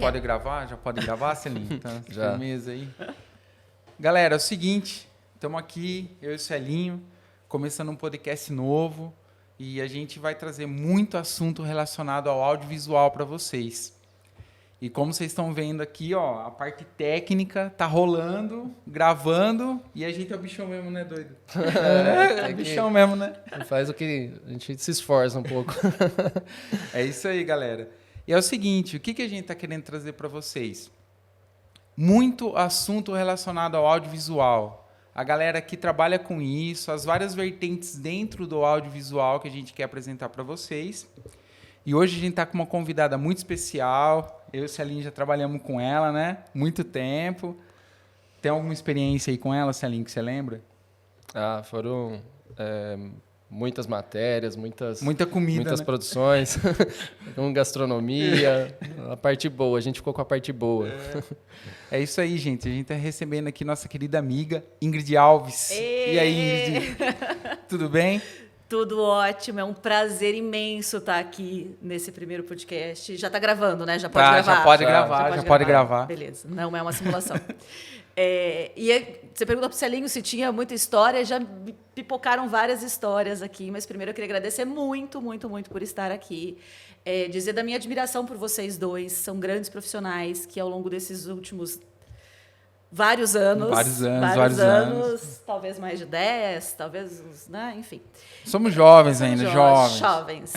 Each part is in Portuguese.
pode gravar? Já pode gravar, Celinho? Tá, Já. Firmeza aí. Galera, é o seguinte, estamos aqui, eu e o Celinho, começando um podcast novo e a gente vai trazer muito assunto relacionado ao audiovisual para vocês. E como vocês estão vendo aqui, ó, a parte técnica tá rolando, gravando, e a gente é o bichão mesmo, né, doido? É o bichão mesmo, né? Faz o que a gente se esforça um pouco. É isso aí, galera. E é o seguinte, o que a gente está querendo trazer para vocês? Muito assunto relacionado ao audiovisual. A galera que trabalha com isso, as várias vertentes dentro do audiovisual que a gente quer apresentar para vocês. E hoje a gente está com uma convidada muito especial. Eu e o Celinho já trabalhamos com ela, né? Muito tempo. Tem alguma experiência aí com ela, Celinho, que você lembra? Foram muitas matérias, Muita comida, muitas né? produções, com gastronomia, a parte boa, a gente ficou com a parte boa. É isso aí, gente. A gente está recebendo aqui nossa querida amiga Ingrid Alves. E aí, Ingrid? Tudo bem? Tudo ótimo, é um prazer imenso estar aqui nesse primeiro podcast. Já está gravando, né? Já pode gravar. Já pode gravar. Beleza, não é uma simulação. Você perguntou para o Celinho se tinha muita história, já pipocaram várias histórias aqui, mas primeiro eu queria agradecer muito, muito, muito por estar aqui. Dizer da minha admiração por vocês dois, são grandes profissionais que ao longo desses últimos vários anos, talvez mais de 10, talvez, né? Enfim. Somos jovens ainda, jovens.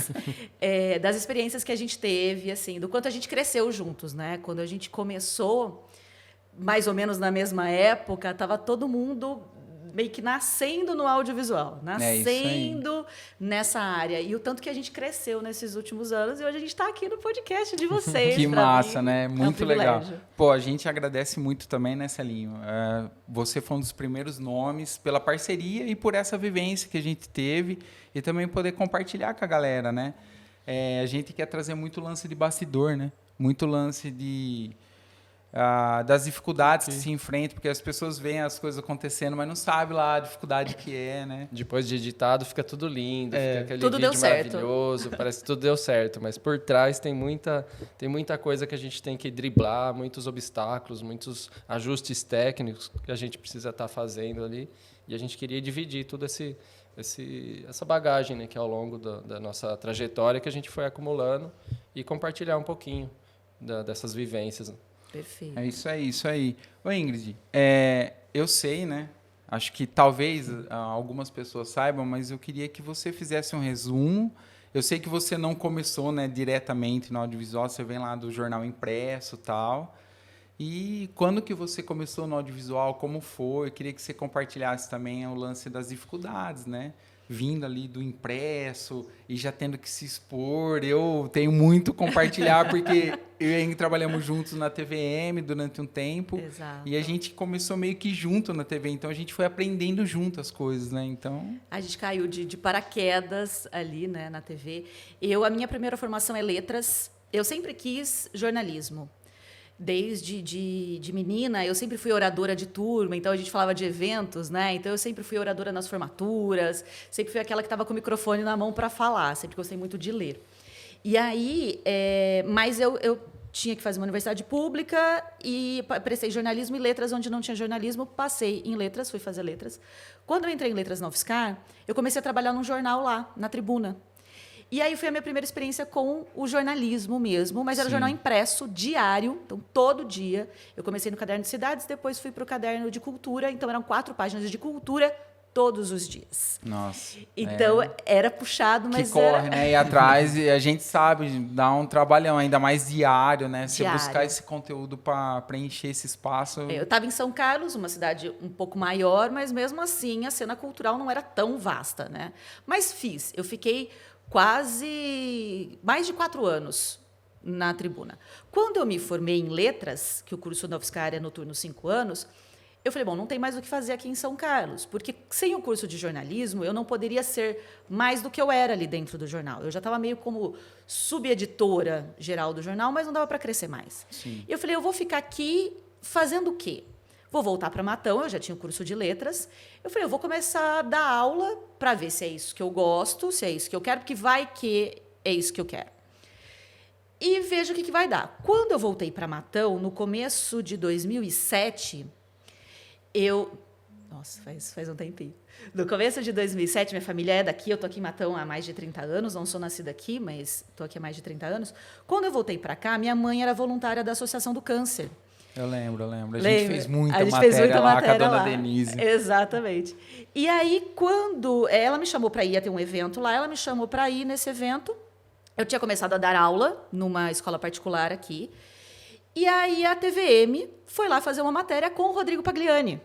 Das experiências que a gente teve, assim, do quanto a gente cresceu juntos, né? Quando a gente começou, mais ou menos na mesma época, estava todo mundo meio que nascendo no audiovisual, nascendo nessa área. E o tanto que a gente cresceu nesses últimos anos, e hoje a gente está aqui no podcast de vocês. Que massa, né? Um Muito legal. privilégio. Pô, a gente agradece muito também, né, Celinho? Você foi um dos primeiros nomes pela parceria e por essa vivência que a gente teve e também poder compartilhar com a galera, né? A gente quer trazer muito lance de bastidor, né? Muito lance das dificuldades que se enfrentam, porque as pessoas veem as coisas acontecendo, mas não sabem lá a dificuldade que é, né? Depois de editado fica tudo lindo, fica aquele tudo vídeo deu certo. maravilhoso, parece que tudo deu certo, mas por trás tem muita coisa que a gente tem que driblar, muitos obstáculos, muitos ajustes técnicos que a gente precisa estar fazendo ali, e a gente queria dividir toda essa bagagem, né, que ao longo da nossa trajetória que a gente foi acumulando e compartilhar um pouquinho dessas vivências. Perfeito. É isso aí. Ô, Ingrid, eu sei, né? Acho que talvez algumas pessoas saibam, mas eu queria que você fizesse um resumo. Eu sei que você não começou, né, diretamente no audiovisual, você vem lá do jornal impresso e tal. E quando que você começou no audiovisual, como foi? Eu queria que você compartilhasse também o lance das dificuldades, né? Vindo ali do impresso e já tendo que se expor. Eu tenho muito a compartilhar, porque eu e a Ingrid trabalhamos juntos na TVM durante um tempo. Exato. E a gente começou meio que junto na TV, então a gente foi aprendendo junto as coisas, né? Então... A gente caiu de paraquedas ali, né, na TV. A minha primeira formação é letras. Eu sempre quis jornalismo. Desde de menina, eu sempre fui oradora de turma, então a gente falava de eventos, né? Então eu sempre fui oradora nas formaturas, sempre fui aquela que estava com o microfone na mão para falar, sempre gostei muito de ler. E aí, mas eu tinha que fazer uma universidade pública e prestei jornalismo e letras, onde não tinha jornalismo, passei em letras, fui fazer letras. Quando eu entrei em letras na UFSCar, eu comecei a trabalhar num jornal lá, na Tribuna. E aí foi a minha primeira experiência com o jornalismo mesmo, mas era jornal impresso, diário, então todo dia. Eu comecei no Caderno de Cidades, depois fui para o Caderno de Cultura, então eram 4 páginas de cultura todos os dias. Nossa. Então era puxado, mas que corre, né? E atrás, e a gente sabe, dá um trabalhão, ainda mais diário, né? Você buscar esse conteúdo para preencher esse espaço. Eu estava em São Carlos, uma cidade um pouco maior, mas mesmo assim a cena cultural não era tão vasta, né? Mas eu fiquei quase mais de 4 anos na Tribuna. Quando eu me formei em letras, que o curso da UFSCar é noturno 5 anos, eu falei, bom, não tem mais o que fazer aqui em São Carlos, porque sem o curso de jornalismo eu não poderia ser mais do que eu era ali dentro do jornal. Eu já estava meio como subeditora geral do jornal, mas não dava para crescer mais. Sim. E eu falei, eu vou ficar aqui fazendo o quê? Vou voltar para Matão, eu já tinha o curso de letras. Eu falei, eu vou começar a dar aula para ver se é isso que eu gosto, se é isso que eu quero, porque vai que é isso que eu quero. e vejo o que vai dar. Quando eu voltei para Matão, no começo de 2007, Nossa, faz um tempinho. No começo de 2007, minha família é daqui, eu tô aqui em Matão há mais de 30 anos, não sou nascida aqui, mas tô aqui há mais de 30 anos. Quando eu voltei para cá, minha mãe era voluntária da Associação do Câncer. Eu lembro. A gente fez muita matéria lá com a dona Denise. Exatamente. E aí, quando ela me chamou para ir, ia ter um evento lá, ela me chamou para ir nesse evento. Eu tinha começado a dar aula numa escola particular aqui. E aí a TVM foi lá fazer uma matéria com o Rodrigo Pagliani.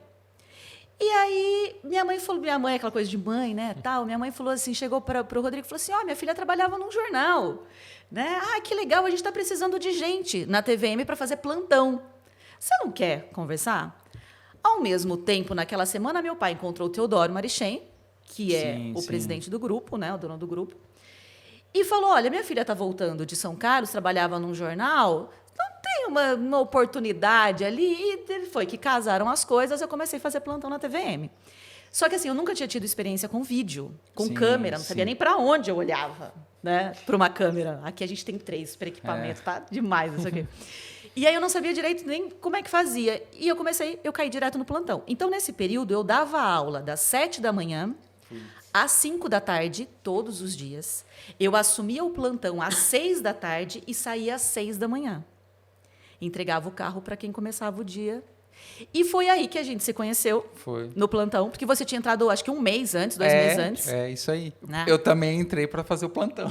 E aí minha mãe, aquela coisa de mãe, né, tal, minha mãe falou assim, chegou para o Rodrigo e falou assim, minha filha trabalhava num jornal, né? Que legal, a gente está precisando de gente na TVM para fazer plantão. Você não quer conversar? Ao mesmo tempo, naquela semana, meu pai encontrou o Teodoro Marichem, que é o presidente do grupo, né, o dono do grupo, e falou, olha, minha filha está voltando de São Carlos, trabalhava num jornal, não tem uma oportunidade ali, e foi que casaram as coisas, eu comecei a fazer plantão na TVM. Só que assim, eu nunca tinha tido experiência com vídeo, com câmera, não sabia nem para onde eu olhava, né, para uma câmera. Aqui a gente tem 3 para equipamento, tá demais isso aqui. E aí eu não sabia direito nem como é que fazia. E eu caí direto no plantão. Então, nesse período, eu dava aula das 7 da manhã às 5 da tarde, todos os dias. Eu assumia o plantão às 6 da tarde e saía às 6 da manhã. Entregava o carro para quem começava o dia. E foi aí que a gente se conheceu, no plantão, porque você tinha entrado, acho que 1 mês antes, 2 meses antes. É, isso aí. Né? Eu também entrei para fazer o plantão.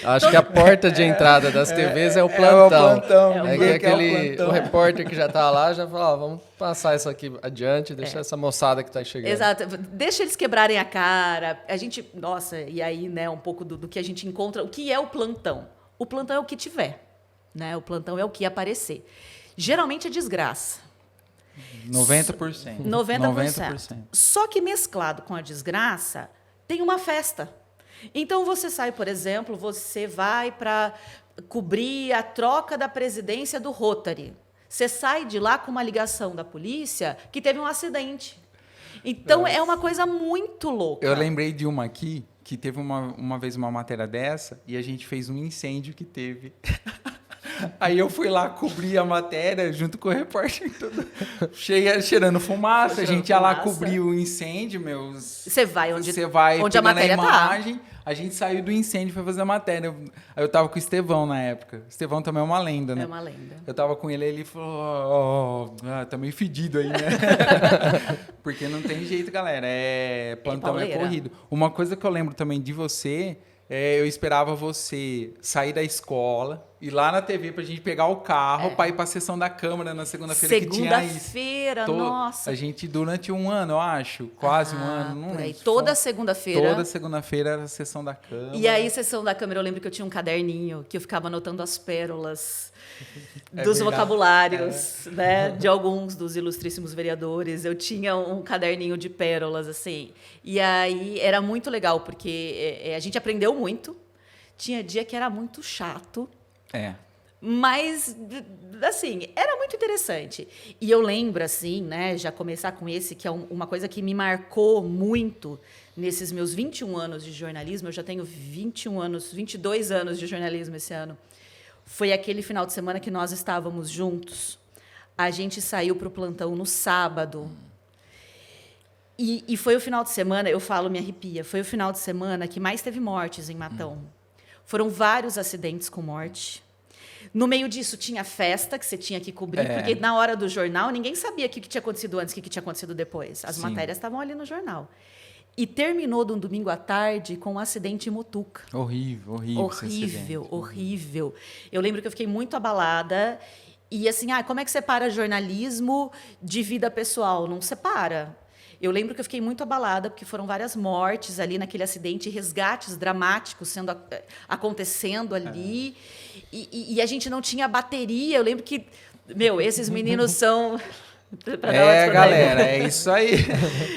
Acho que a porta de entrada das TVs é o plantão. O repórter que já está lá já fala, vamos passar isso aqui adiante, deixa essa moçada que está chegando. Exato, deixa eles quebrarem a cara. A gente, nossa, e aí, né, um pouco do que a gente encontra. O que é o plantão? O plantão é o que tiver, né? O plantão é o que aparecer. Geralmente é desgraça. 90%. 90%. Só que mesclado com a desgraça, tem uma festa. Então, você sai, por exemplo, você vai para cobrir a troca da presidência do Rotary. Você sai de lá com uma ligação da polícia que teve um acidente. Então, é uma coisa muito louca. Eu lembrei de uma aqui, que teve uma vez uma matéria dessa, e a gente fez um incêndio que teve... Aí eu fui lá cobrir a matéria junto com o repórter cheirando fumaça. A gente ia lá cobrir o incêndio, Você vai onde a matéria a imagem. A gente saiu do incêndio e foi fazer a matéria. Aí eu tava com o Estevão na época. O Estevão também é uma lenda, né? É uma lenda. Eu tava com ele falou, tá meio fedido aí, né? Porque não tem jeito, galera. Plantão é corrido. Uma coisa que eu lembro também de você... eu esperava você sair da escola, ir lá na TV pra gente pegar o carro para ir pra sessão da Câmara na segunda-feira que tinha isso. Segunda-feira, nossa. A gente, durante 1 ano, eu acho, quase 1 ano, não lembro. Toda segunda-feira. Toda segunda-feira era a sessão da Câmara. E aí, sessão da Câmara, eu lembro que eu tinha um caderninho que eu ficava anotando as pérolas dos vocabulários, né, de alguns dos ilustríssimos vereadores. Eu tinha um caderninho de pérolas, assim. E aí era muito legal, porque a gente aprendeu muito. Tinha dia que era muito chato. Mas, assim, era muito interessante. E eu lembro, assim, né, já começar com esse, que é uma coisa que me marcou muito nesses meus 21 anos de jornalismo. Eu já tenho 22 anos de jornalismo esse ano. Foi aquele final de semana que nós estávamos juntos. A gente saiu para o plantão no sábado. E foi o final de semana, eu falo, me arrepia, foi o final de semana que mais teve mortes em Matão. Foram vários acidentes com morte. No meio disso, tinha festa que você tinha que cobrir, porque na hora do jornal, ninguém sabia o que tinha acontecido antes, o que tinha acontecido depois. As matérias estavam ali no jornal. E terminou de um domingo à tarde com um acidente em Mutuca. Horrível. Horrível. Eu lembro que eu fiquei muito abalada. E assim, como é que separa jornalismo de vida pessoal? Não separa. Eu lembro que eu fiquei muito abalada, porque foram várias mortes ali naquele acidente, resgates dramáticos acontecendo ali. E a gente não tinha bateria. Eu lembro que, esses meninos são... galera, é isso aí.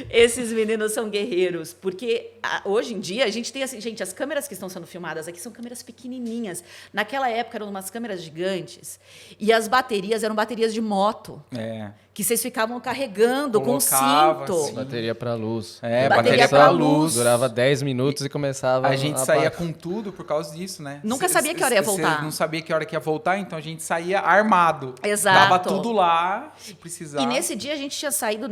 Esses meninos são guerreiros, porque hoje em dia a gente tem assim, gente, as câmeras que estão sendo filmadas aqui são câmeras pequenininhas. Naquela época eram umas câmeras gigantes e as baterias eram baterias de moto. que vocês ficavam carregando com Colocava, cinto. assim. Bateria para luz. Bateria pra luz. Durava 10 minutos e começava A gente saía com tudo por causa disso, né? Nunca sabia que hora ia voltar. Você não sabia que hora que ia voltar, então a gente saía armado. Exato. Dava tudo lá, se precisar. E nesse dia a gente tinha saído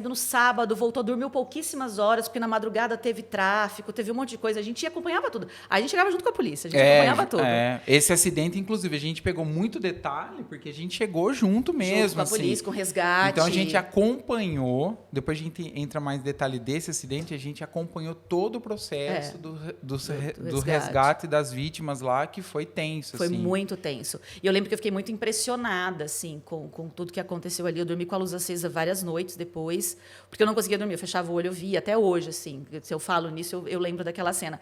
no sábado, voltou, dormiu pouquíssimas horas, porque na madrugada teve tráfico, teve um monte de coisa. A gente acompanhava tudo. A gente chegava junto com a polícia, a gente acompanhava tudo. Esse acidente, inclusive, a gente pegou muito detalhe, porque a gente chegou junto mesmo. Junto com a polícia, com resgate. Então a gente acompanhou, depois a gente entra mais em detalhe desse acidente, a gente acompanhou todo o processo do resgate das vítimas lá, que foi tenso. Foi assim. muito tenso. E eu lembro que eu fiquei muito impressionada, assim, com tudo que aconteceu ali. Eu dormi com a luz acesa várias noites depois, porque eu não conseguia dormir. Eu fechava o olho, eu via até hoje, assim. Se eu falo nisso, eu lembro daquela cena.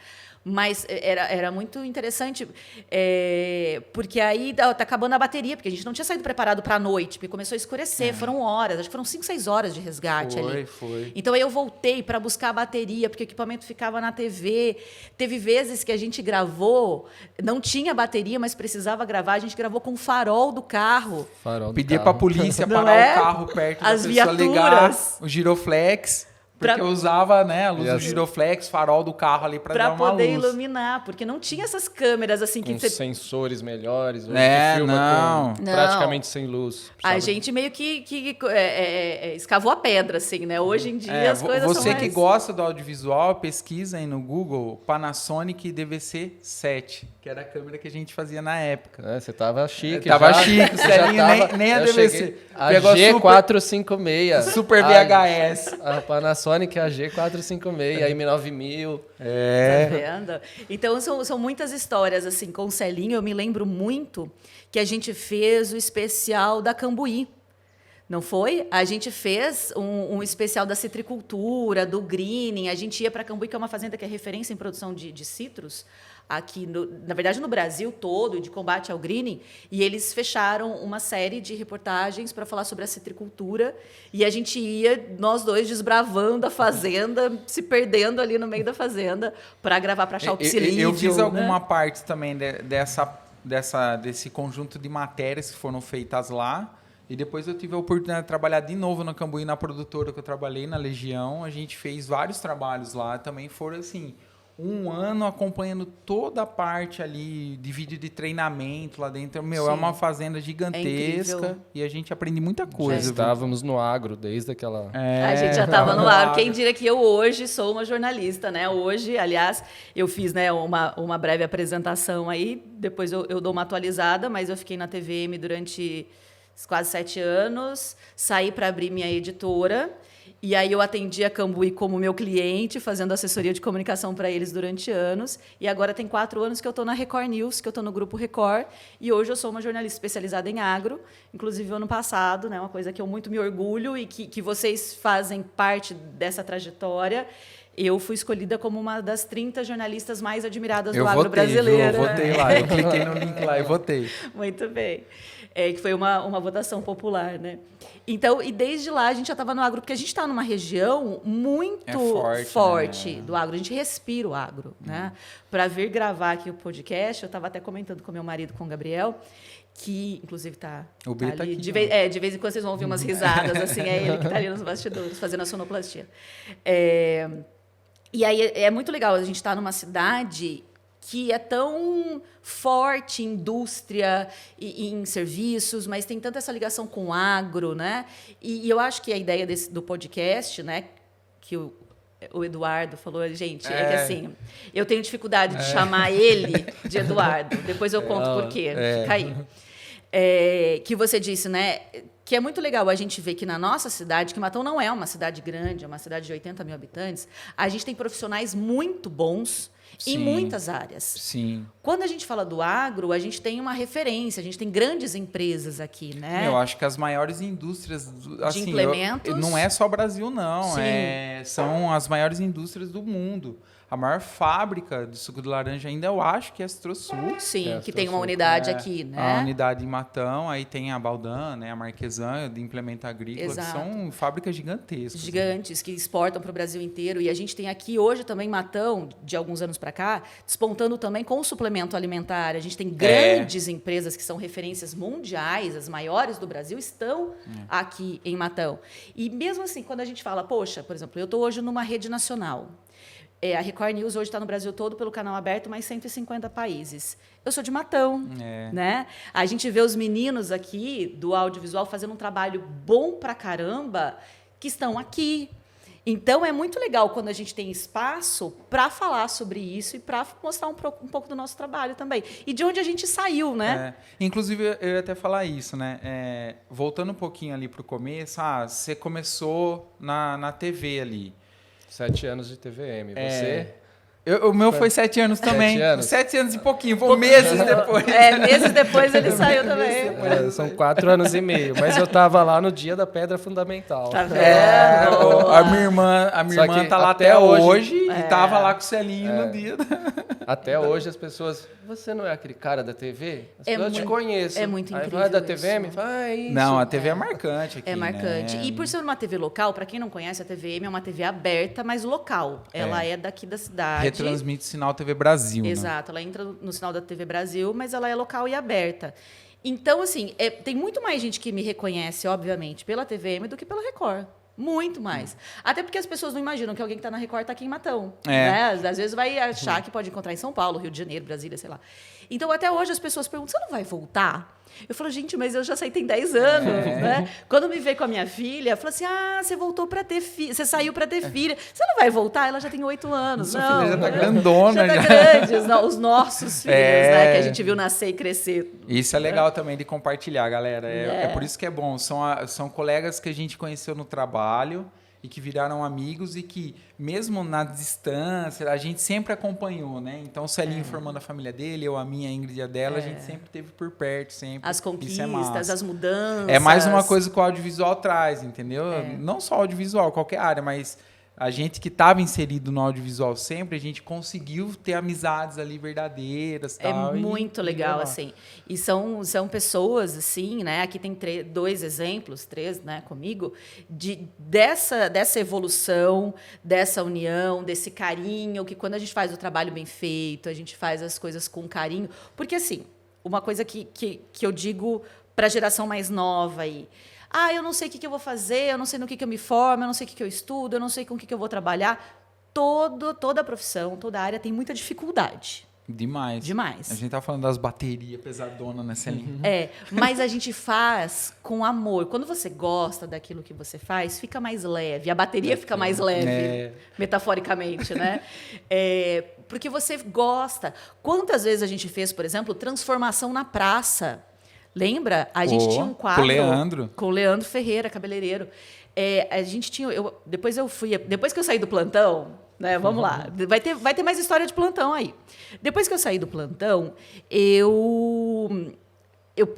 Mas era muito interessante, porque aí tá acabando a bateria, porque a gente não tinha saído preparado para a noite, porque começou a escurecer. Foram horas, acho que foram 5, 6 horas de resgate ali. Foi. Então aí eu voltei para buscar a bateria, porque o equipamento ficava na TV. Teve vezes que a gente gravou, não tinha bateria, mas precisava gravar. A gente gravou com o farol do carro. Pedia para a polícia Não parar é? o carro perto As da pessoa, ligar viaturas. o giroflex. Porque eu usava, né, a luz do giroflex, farol do carro ali para dar uma poder luz. iluminar, porque não tinha essas câmeras assim que com você... sensores melhores, ou É, que filma não. com praticamente sem luz. A gente meio que escavou a pedra, assim, né? Hoje em dia as coisas você são mais... que gosta do audiovisual, pesquisa aí no Google Panasonic DVC-7, que era a câmera que a gente fazia na época. Você tava chique Tava já. chique, o Celinho nem a eu DVC. cheguei- A Pegou a G456. Super VHS. A Panasonic, a G456, a M9000. Tá vendo? Então, são muitas histórias, assim, com o Celinho. Eu me lembro muito que a gente fez o especial da Cambuí. Não foi? A gente fez um especial da citricultura, do greening. A gente ia para Cambuí, que é uma fazenda que é referência em produção de citros, aqui, na verdade, no Brasil todo, de combate ao greening. E eles fecharam uma série de reportagens para falar sobre a citricultura. E a gente ia, nós dois, desbravando a fazenda, se perdendo ali no meio da fazenda, para gravar para achar o psilídeo. Eu fiz né? alguma parte também desse conjunto de matérias que foram feitas lá. E depois eu tive a oportunidade de trabalhar de novo na Cambuí, na produtora que eu trabalhei, na Legião. A gente fez vários trabalhos lá. Também foram, assim, um ano acompanhando toda a parte ali de vídeo de treinamento lá dentro. Meu, Sim. é uma fazenda gigantesca e a gente aprende muita coisa. Já estávamos no agro desde aquela... A gente já estava no ar. Quem diria que eu hoje sou uma jornalista, né? Hoje, aliás, eu fiz, né, uma breve apresentação aí, depois eu dou uma atualizada, mas eu fiquei na TVM durante quase 7 anos, saí para abrir minha editora, e aí eu atendi a Cambuí como meu cliente, fazendo assessoria de comunicação para eles durante anos, e agora tem 4 anos que eu estou na Record News, que eu estou no Grupo Record, e hoje eu sou uma jornalista especializada em agro, inclusive ano passado, né, uma coisa que eu muito me orgulho e que vocês fazem parte dessa trajetória. Eu fui escolhida como uma das 30 jornalistas mais admiradas do agro brasileiro. Eu votei lá, eu cliquei no link lá e votei. Muito bem. Que foi uma votação popular, né? Então, e desde lá a gente já estava no agro, porque a gente está numa região muito forte, né, do agro. A gente respira o agro, né? Para vir gravar aqui o podcast, eu estava até comentando com meu marido, com o Gabriel, que inclusive está tá ali. aqui, de vez em quando vocês vão ouvir umas risadas, assim, é ele que está ali nos bastidores, fazendo a sonoplastia. E aí é muito legal a gente estar numa cidade que é tão forte em indústria e em serviços, mas tem tanta essa ligação com o agro, né? E eu acho que a ideia do podcast, né, que o Eduardo falou, gente, é que assim, eu tenho dificuldade de chamar ele de Eduardo. Depois eu conto por quê. Fica aí. Que você disse, né? Que é muito legal a gente ver que na nossa cidade, que Matão não é uma cidade grande, é uma cidade de 80 mil habitantes, a gente tem profissionais muito bons em muitas áreas. Sim. Quando a gente fala do agro, a gente tem uma referência, a gente tem grandes empresas aqui, né? Eu acho que as maiores indústrias... Assim, de implementos. não é só Brasil, não. Sim. São as maiores indústrias do mundo. a maior fábrica de suco de laranja ainda, eu acho que é a Citrosul. Sim, É, que tem uma Citrosul. unidade aqui, né? A unidade em Matão, aí tem a Baldan, né, a Marquesan, de implemento agrícola, Exato. que são fábricas gigantescas. Gigantes que exportam para o Brasil inteiro. E a gente tem aqui hoje também Matão, de alguns anos para cá, despontando também com o suplemento alimentar. A gente tem grandes empresas que são referências mundiais, as maiores do Brasil, estão aqui em Matão. E mesmo assim, quando a gente fala, poxa, por exemplo, eu estou hoje numa rede nacional. A Record News hoje está no Brasil todo pelo canal aberto, mais 150 países. Eu sou de Matão, né? A gente vê os meninos aqui do audiovisual fazendo um trabalho bom pra caramba, que estão aqui. Então, é muito legal quando a gente tem espaço para falar sobre isso e para mostrar um pouco do nosso trabalho também. E de onde a gente saiu, né? Inclusive, eu ia até falar isso, né? Voltando um pouquinho ali para o começo, você começou na TV ali. 7 anos de TVM. Você? O meu foi 7 anos também. 7 anos? 7 anos e pouquinho, foi meses depois. Meses depois ele saiu também. São 4 anos e meio. Mas eu tava lá no dia da pedra fundamental. Tá vendo? A minha irmã Só que tá lá até até hoje, hoje e tava lá com o selinho no dia. Até hoje as pessoas... Você não é aquele cara da TV? Eu te conheço. É muito Aí incrível vai da isso. TVM? Fala, é isso. Não, a TV é marcante aqui, É marcante. né? E por ser uma TV local, para quem não conhece, a TVM é uma TV aberta, mas local. Ela é daqui da cidade. Retransmite sinal TV Brasil, né? Exato, ela entra no sinal da TV Brasil, mas ela é local e aberta. Então, assim, tem muito mais gente que me reconhece, obviamente, pela TVM do que pela Record. Muito mais. Até porque as pessoas não imaginam que alguém que está na Record está aqui em Matão. Né? Às vezes vai achar que pode encontrar em São Paulo, Rio de Janeiro, Brasília, sei lá. Então, até hoje as pessoas perguntam, você não vai voltar? Eu falo, gente, mas eu já saí tem 10 anos, né? Quando me veio com a minha filha, fala assim, você voltou para ter filha, você saiu para ter filha. Você não vai voltar? Ela já tem 8 anos. Sua não, filha já tá grandona. Já tá grande, os nossos filhos, né? Que a gente viu nascer e crescer. Isso é legal também de compartilhar, galera. É por isso que é bom. São colegas que a gente conheceu no trabalho e que viraram amigos e que, mesmo na distância, a gente sempre acompanhou, né? Então, o Celinho formando a família dele, eu a minha, a Ingrid e a dela, a gente sempre esteve por perto, sempre. As Isso é conquistas, massa. as mudanças. É mais uma coisa que o audiovisual traz, entendeu? Não só audiovisual, qualquer área, mas a gente que estava inserido no audiovisual sempre, a gente conseguiu ter amizades ali verdadeiras. Tal, muito legal, assim. E são pessoas, assim, né? Aqui tem 2 exemplos, 3, né, comigo, dessa evolução, dessa união, desse carinho, que quando a gente faz o trabalho bem feito, a gente faz as coisas com carinho. Porque, assim, uma coisa que eu digo para a geração mais nova aí. Eu não sei o que eu vou fazer, eu não sei no que eu me formo, eu não sei o que eu estudo, eu não sei com o que eu vou trabalhar. Toda a profissão, toda a área tem muita dificuldade. Demais. A gente tá falando das baterias pesadonas nessa linha. Mas a gente faz com amor. Quando você gosta daquilo que você faz, fica mais leve. A bateria fica mais leve, metaforicamente, né? Porque você gosta. Quantas vezes a gente fez, por exemplo, transformação na praça? Lembra? A gente tinha um quadro... Com o Leandro Ferreira, cabeleireiro. A gente tinha... Depois que eu saí do plantão, né? Vamos lá. Vai ter mais história de plantão aí. Depois que eu saí do plantão, eu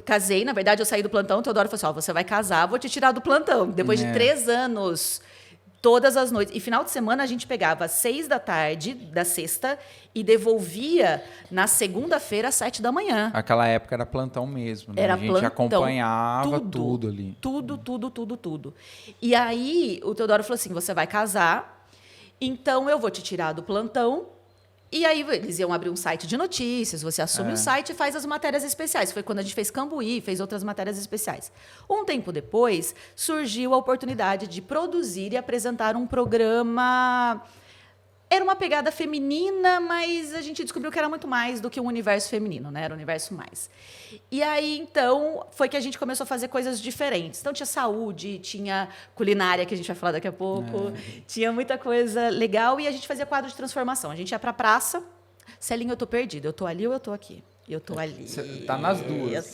casei. Na verdade, eu saí do plantão, o Teodoro falou assim, você vai casar, vou te tirar do plantão. Depois de 3 anos... Todas as noites. E final de semana a gente pegava às 6 da tarde, da sexta, e devolvia na segunda-feira às 7 da manhã. Aquela época era plantão mesmo, né? Era a gente plantão, acompanhava tudo ali. Tudo. E aí o Teodoro falou assim, você vai casar, então eu vou te tirar do plantão. E aí eles iam abrir um site de notícias, você assume o site e faz as matérias especiais. Foi quando a gente fez Cambuí, fez outras matérias especiais. Um tempo depois, surgiu a oportunidade de produzir e apresentar um programa... Era uma pegada feminina, mas a gente descobriu que era muito mais do que um universo feminino, né? Era um universo mais. E aí, então, foi que a gente começou a fazer coisas diferentes. Então, tinha saúde, tinha culinária, que a gente vai falar daqui a pouco, tinha muita coisa legal, e a gente fazia quadro de transformação. A gente ia para a praça, Celinho, eu tô perdida, eu tô ali ou eu tô aqui? Eu tô ali. Você tá nas duas.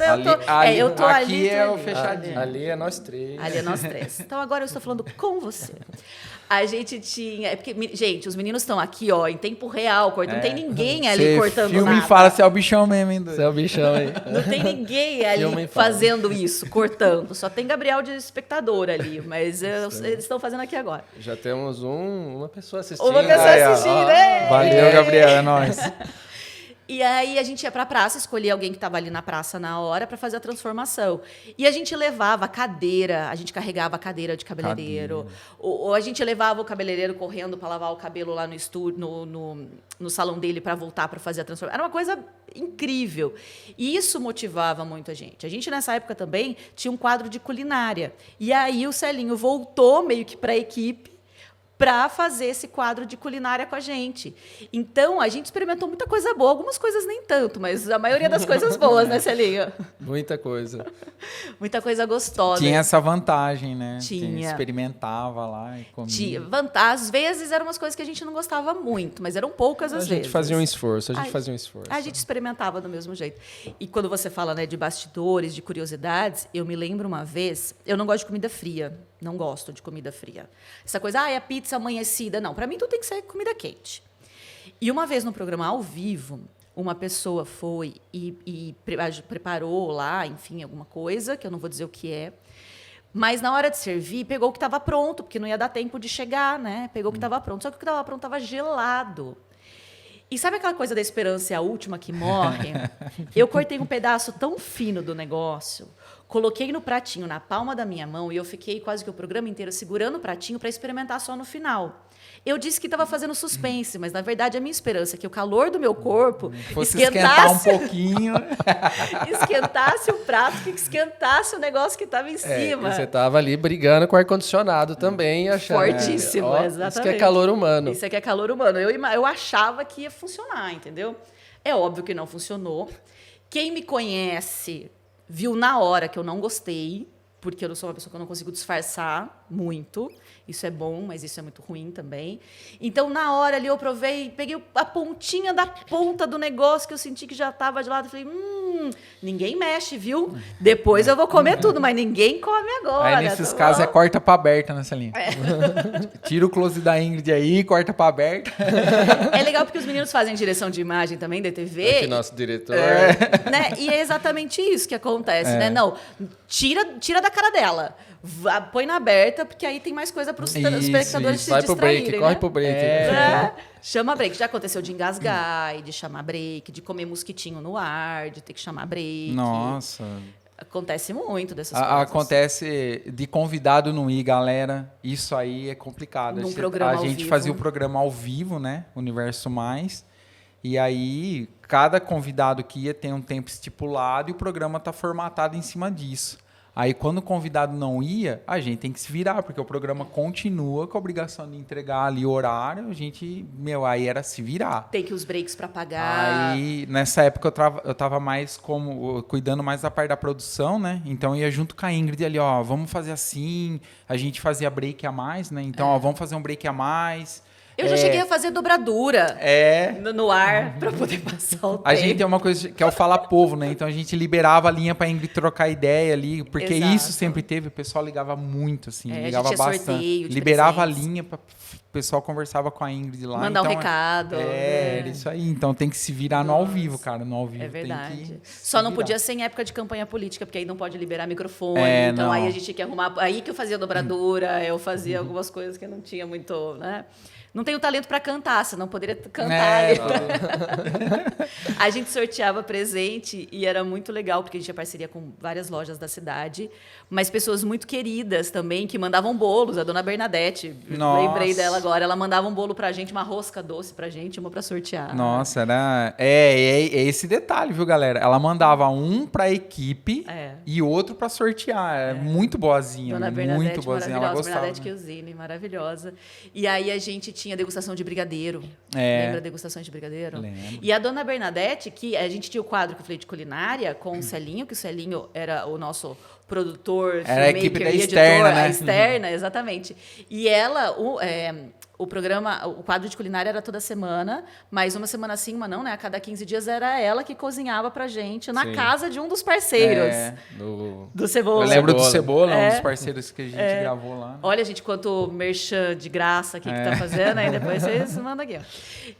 Eu tô ali. Aqui é o fechadinho. Ali é nós 3. Ali é nós 3. Então, agora eu estou falando com você. A gente tinha... É porque, gente, os meninos estão aqui, ó, em tempo real, não tem ninguém ali Você cortando filma nada. e fala se é o bichão mesmo, hein, doido? Você é o bichão aí. Não tem ninguém ali Filma e fala. fazendo isso, cortando. Só tem Gabriel de espectador ali, mas eles estão fazendo aqui agora. Já temos uma pessoa assistindo. Uma pessoa Aí, ó. assistindo, né? Valeu, Gabriel, é nóis. E aí a gente ia pra praça, escolhia alguém que estava ali na praça na hora para fazer a transformação. E a gente levava a cadeira, a gente carregava a cadeira de cabeleireiro. Ou a gente levava o cabeleireiro correndo para lavar o cabelo lá no estúdio, no salão dele para voltar para fazer a transformação. Era uma coisa incrível. E isso motivava muito a gente. A gente, nessa época, também tinha um quadro de culinária. E aí o Celinho voltou meio que para a equipe para fazer esse quadro de culinária com a gente. Então, a gente experimentou muita coisa boa, algumas coisas nem tanto, mas a maioria das coisas boas, né, Celinho? Muita coisa. Muita coisa gostosa. Tinha essa vantagem, né? Tinha. Experimentava lá e comia. Às vezes eram umas coisas que a gente não gostava muito, mas eram poucas às A vezes. gente fazia um esforço, A gente experimentava do mesmo jeito. E quando você fala, né, de bastidores, de curiosidades, eu me lembro uma vez, eu não gosto de comida fria, não gosto de comida fria. Essa coisa, é pizza amanhecida, não, para mim tudo tem que ser comida quente. E uma vez no programa ao vivo, uma pessoa foi e preparou lá, enfim, alguma coisa, que eu não vou dizer o que é, mas na hora de servir, pegou o que estava pronto, porque não ia dar tempo de chegar, né? Pegou o que estava pronto, só que o que estava pronto estava gelado. E sabe aquela coisa da esperança é a última que morre? Eu cortei um pedaço tão fino do negócio, coloquei no pratinho, na palma da minha mão, e eu fiquei quase que o programa inteiro segurando o pratinho para experimentar só no final. Eu disse que estava fazendo suspense, mas, na verdade, a minha esperança é que o calor do meu corpo Fosse esquentar um pouquinho. esquentasse o prato, que esquentasse o negócio que estava em cima. Você estava ali brigando com o ar-condicionado também, achando... Fortíssimo, exatamente. Isso que é calor humano. Isso aqui é calor humano. Eu achava que ia funcionar, entendeu? É óbvio que não funcionou. Quem me conhece viu na hora que eu não gostei, porque eu sou uma pessoa que eu não consigo disfarçar muito. Isso é bom, mas isso é muito ruim também. Então, na hora ali, eu provei, peguei a pontinha da ponta do negócio que eu senti que já estava de lado. Falei, ninguém mexe, viu? Depois eu vou comer tudo, mas ninguém come agora. Aí, nesses casos, é corta pra aberta nessa linha. Tira o close da Ingrid aí, corta pra aberta. É legal porque os meninos fazem direção de imagem também, da TV. Aqui, nosso diretor. Né? E é exatamente isso que acontece, né? Não, tira da cara dela. Põe na aberta, porque aí tem mais coisa para os espectadores se Vai pro distraírem, break, né? corre pro break. Chama break. Já aconteceu de engasgar, e de chamar break, de comer mosquitinho no ar, de ter que chamar break. Nossa. Acontece muito dessas coisas. Acontece de convidado não ir, galera. Isso aí é complicado. Num programa a ao gente vivo. fazia o programa ao vivo, né? Universo Mais. E aí, cada convidado que ia tem um tempo estipulado e o programa tá formatado em cima disso. Aí, quando o convidado não ia, a gente tem que se virar, porque o programa continua com a obrigação de entregar ali o horário. A gente, aí era se virar. Tem que os breaks para pagar. Aí, nessa época, eu tava mais cuidando mais da parte da produção, né? Então, eu ia junto com a Ingrid ali, ó, vamos fazer assim. A gente fazia break a mais, né? Então, ó, vamos fazer um break a mais. Eu já cheguei a fazer dobradura no ar para poder passar o tempo. A gente tem uma coisa que é o Fala Povo, né? Então a gente liberava a linha pra Ingrid trocar ideia ali, porque Exato. isso sempre teve, o pessoal ligava muito, assim, ligava a gente tinha bastante. sorteio de Liberava presentes. a linha, o pessoal conversava com a Ingrid lá. Mandar então, um recado. era isso aí. Então tem que se virar no ao vivo, cara. No ao vivo É verdade. tem que Só não virar. podia ser em época de campanha política, porque aí não pode liberar microfone. Então não. aí a gente tinha que arrumar. Aí que eu fazia dobradura, eu fazia algumas coisas que eu não tinha muito, né? Não tenho talento para cantar, senão poderia cantar. A gente sorteava presente e era muito legal, porque a gente tinha parceria com várias lojas da cidade, mas pessoas muito queridas também, que mandavam bolos. A dona Bernadette, lembrei dela agora, ela mandava um bolo pra gente, uma rosca doce pra gente, uma pra sortear. Nossa, era... É esse detalhe, viu, galera? Ela mandava um pra equipe e outro pra sortear. É muito boazinha. Dona Bernadette, muito boazinha. Ela gostava. Bernadette Chiusini, maravilhosa. E aí a gente tinha degustação de brigadeiro. É. Lembra a degustação de brigadeiro? Lembro. E a dona Bernadette, que a gente tinha o quadro que eu falei de culinária com o Celinho, que o Celinho era o nosso produtor, era a equipe da editor, externa, né? a externa, exatamente. E ela, O programa, o quadro de culinária era toda semana, mas uma semana sim, uma não, né? A cada 15 dias era ela que cozinhava pra gente na casa de um dos parceiros. Do Cebola. Eu lembro do Cebola, um É. dos parceiros que a gente gravou lá. Olha, gente, quanto merchan de graça aqui que tá fazendo, aí depois vocês mandam aqui. Ó.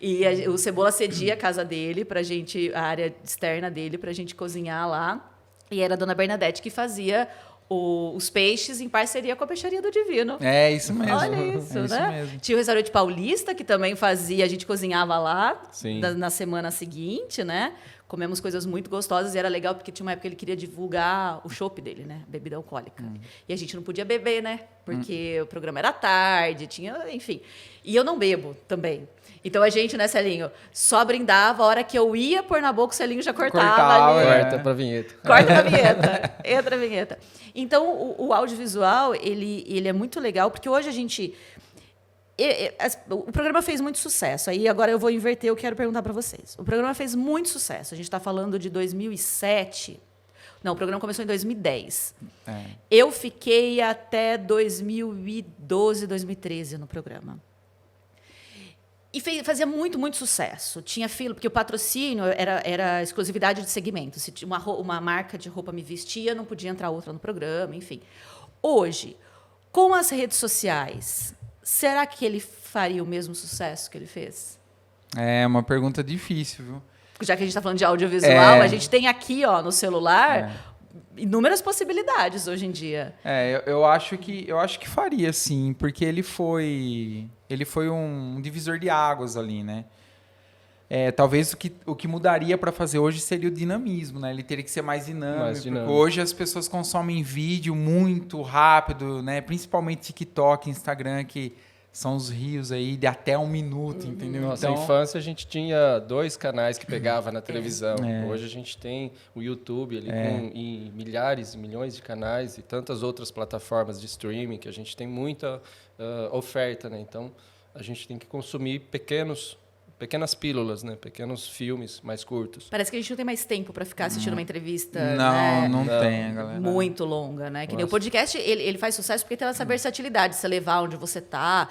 E o Cebola cedia a casa dele pra gente, a área externa dele, pra gente cozinhar lá. E era a dona Bernadette que fazia os peixes em parceria com a Peixaria do Divino. É isso mesmo. Olha isso, é né? Mesmo. Tinha o restaurante paulista, que também fazia, a gente cozinhava lá Sim. na semana seguinte, né? Comemos coisas muito gostosas e era legal porque tinha uma época que ele queria divulgar o chopp dele, né? Bebida alcoólica. E a gente não podia beber, né? Porque o programa era tarde, tinha, enfim. E eu não bebo também. Então a gente, né, Celinho, só brindava a hora que eu ia pôr na boca, o Celinho já cortava ali. Corta pra vinheta. Corta a vinheta. Entra a vinheta. Então, o audiovisual, ele é muito legal, porque hoje a gente... O programa fez muito sucesso. Aí agora eu vou inverter, eu quero perguntar para vocês. O programa fez muito sucesso. A gente está falando de 2007. Não, o programa começou em 2010. Eu fiquei até 2012, 2013 no programa. E fazia muito, muito sucesso. Tinha fila, porque o patrocínio era exclusividade de segmento. Se uma marca de roupa me vestia, não podia entrar outra no programa, enfim. Hoje, com as redes sociais, será que ele faria o mesmo sucesso que ele fez? É uma pergunta difícil, viu? Já que a gente está falando de audiovisual, a gente tem aqui, ó, no celular, inúmeras possibilidades hoje em dia. Eu acho que faria, sim, porque ele foi um divisor de águas ali, né? Talvez o que mudaria para fazer hoje seria o dinamismo, né? Ele teria que ser mais dinâmico. Porque hoje as pessoas consomem vídeo muito rápido, né? Principalmente TikTok, Instagram, que são os rios aí de até 1 minuto, entendeu? Nossa, então, na infância a gente tinha 2 canais que pegava na televisão. Hoje a gente tem o YouTube ali e milhares e milhões de canais e tantas outras plataformas de streaming que a gente tem muita oferta, né? Então a gente tem que consumir pequenas pílulas, né? Pequenos filmes mais curtos. Parece que a gente não tem mais tempo para ficar assistindo uma entrevista, não tem, galera. muito longa, né? Que nem o podcast, ele faz sucesso porque tem essa versatilidade. Você levar onde você tá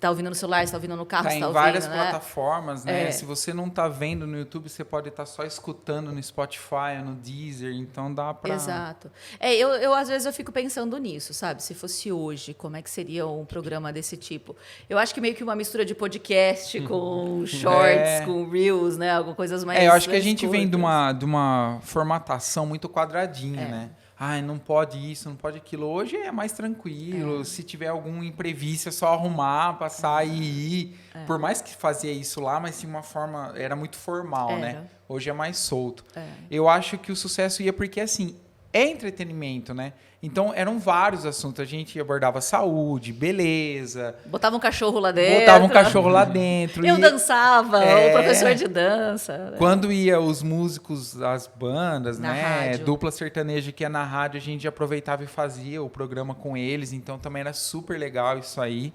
ouvindo no celular, você tá ouvindo no carro, você tá em ouvindo, várias né? plataformas, né? Se você não tá vendo no YouTube, você pode estar só escutando no Spotify, no Deezer, então dá pra... Exato. Eu às vezes eu fico pensando nisso, sabe? Se fosse hoje, como é que seria um programa desse tipo? Eu acho que meio que uma mistura de podcast com shorts, com reels, né? Algumas coisas mais... eu acho que a gente curtas. vem de uma formatação muito quadradinha, né? Ai, não pode isso, não pode aquilo. Hoje é mais tranquilo. Se tiver algum imprevisto, é só arrumar, passar e ir. Por mais que fazia isso lá, mas de uma forma... Era muito formal, né? Hoje é mais solto. Eu acho que o sucesso ia porque, assim, é entretenimento, né? Então, eram vários assuntos. A gente abordava saúde, beleza. Botava um cachorro lá dentro. Eu dançava, o professor de dança. Quando ia os músicos, as bandas, Na né? rádio. Dupla sertaneja que ia na rádio, a gente aproveitava e fazia o programa com eles. Então, também era super legal isso aí.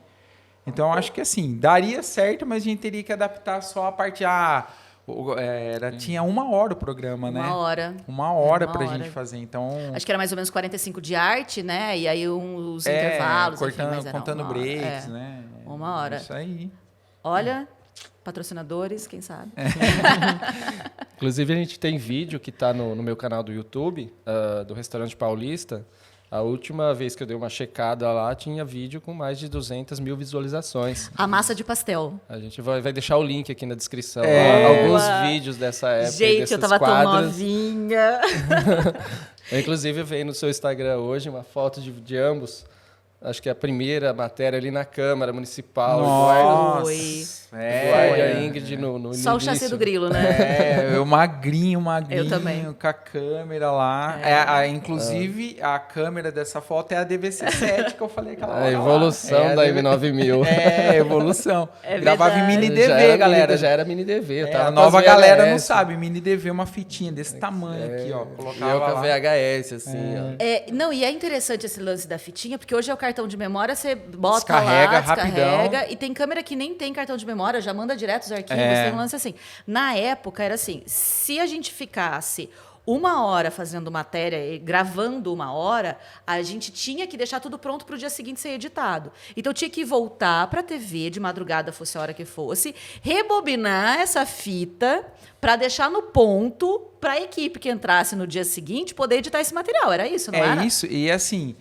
Então, acho que, assim, daria certo, mas a gente teria que adaptar só a parte... tinha 1 hora o programa, né? 1 hora. 1 hora pra gente fazer, então... Acho que era mais ou menos 45 de arte, né? E aí os intervalos, cortando, enfim, mas contando 1 hora. breaks, né? 1 hora. Isso aí. Olha, patrocinadores, quem sabe? Inclusive, a gente tem vídeo que está no meu canal do YouTube, do Restaurante Paulista. A última vez que eu dei uma checada lá, tinha vídeo com mais de 200 mil visualizações. A massa de pastel. A gente vai deixar o link aqui na descrição. É. Alguns vídeos dessa época. Gente, eu tava quadros. tão novinha. Eu, inclusive, veio no seu Instagram hoje uma foto de ambos. Acho que é a primeira matéria ali na Câmara Municipal. Nossa! Eduardo e a Ingrid no Só o chassi do grilo, né? Eu magrinho, Eu também. com a câmera lá. Inclusive, a câmera dessa foto é a DVC-7 que eu falei aquela hora. A evolução da M9000. Evolução. É Gravava em verdade. mini DV, galera. Já era mini DV. A nova galera não sabe. Mini DV é uma fitinha desse tamanho aqui, ó. E eu com a VHS, assim, ó. Não, e é interessante esse lance da fitinha, porque hoje é o cartão de memória, você bota Descarrega lá, rapidão. e tem câmera que nem tem cartão de memória, já manda direto os arquivos, tem um lance assim. Na época, era assim, se a gente ficasse 1 hora fazendo matéria, e gravando 1 hora, a gente tinha que deixar tudo pronto para o dia seguinte ser editado. Então, eu tinha que voltar para a TV de madrugada, fosse a hora que fosse, rebobinar essa fita para deixar no ponto para a equipe que entrasse no dia seguinte poder editar esse material. Era isso, não era? É isso, e assim,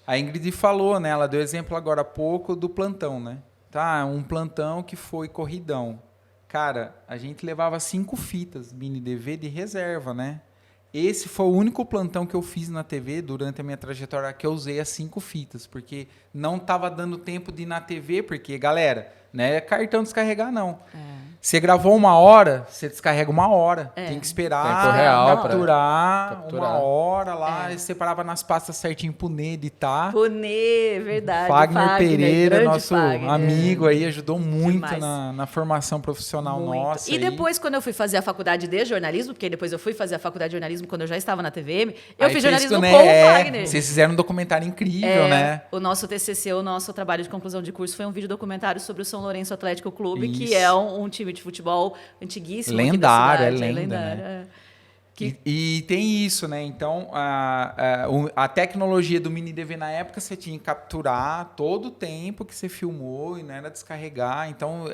a Ingrid falou, né? Ela deu exemplo agora há pouco do plantão, né? Tá, um plantão que foi corridão. Cara, a gente levava 5 fitas mini DV de reserva, né? Esse foi o único plantão que eu fiz na TV durante a minha trajetória que eu usei as 5 fitas, porque não estava dando tempo de ir na TV, porque, galera, não é cartão descarregar, não. Você gravou 1 hora, você descarrega 1 hora. Tem que esperar Tempo real capturar capturar. 1 hora lá, e separava nas pastas certinho pro Ney editar. Punê, verdade. Fagner Pereira, grande nosso Fagner. amigo aí, ajudou muito Demais. na formação profissional Muito. nossa. E aí. depois, quando eu fui fazer a faculdade de jornalismo, porque depois eu fui fazer a faculdade de jornalismo quando eu já estava na TVM, eu Aí fiz fez jornalismo né, com o Fagner. Vocês fizeram um documentário incrível, né? O nosso TCC, o nosso trabalho de conclusão de curso, foi um vídeo documentário sobre o São Lourenço Atlético Clube, que Isso. é um time de futebol antiguíssimo Lendário, aqui da cidade. é lenda, lendário, né? Que- E tem isso, né? Então, a tecnologia do mini DV na época, você tinha que capturar todo o tempo que você filmou e não era descarregar. Então,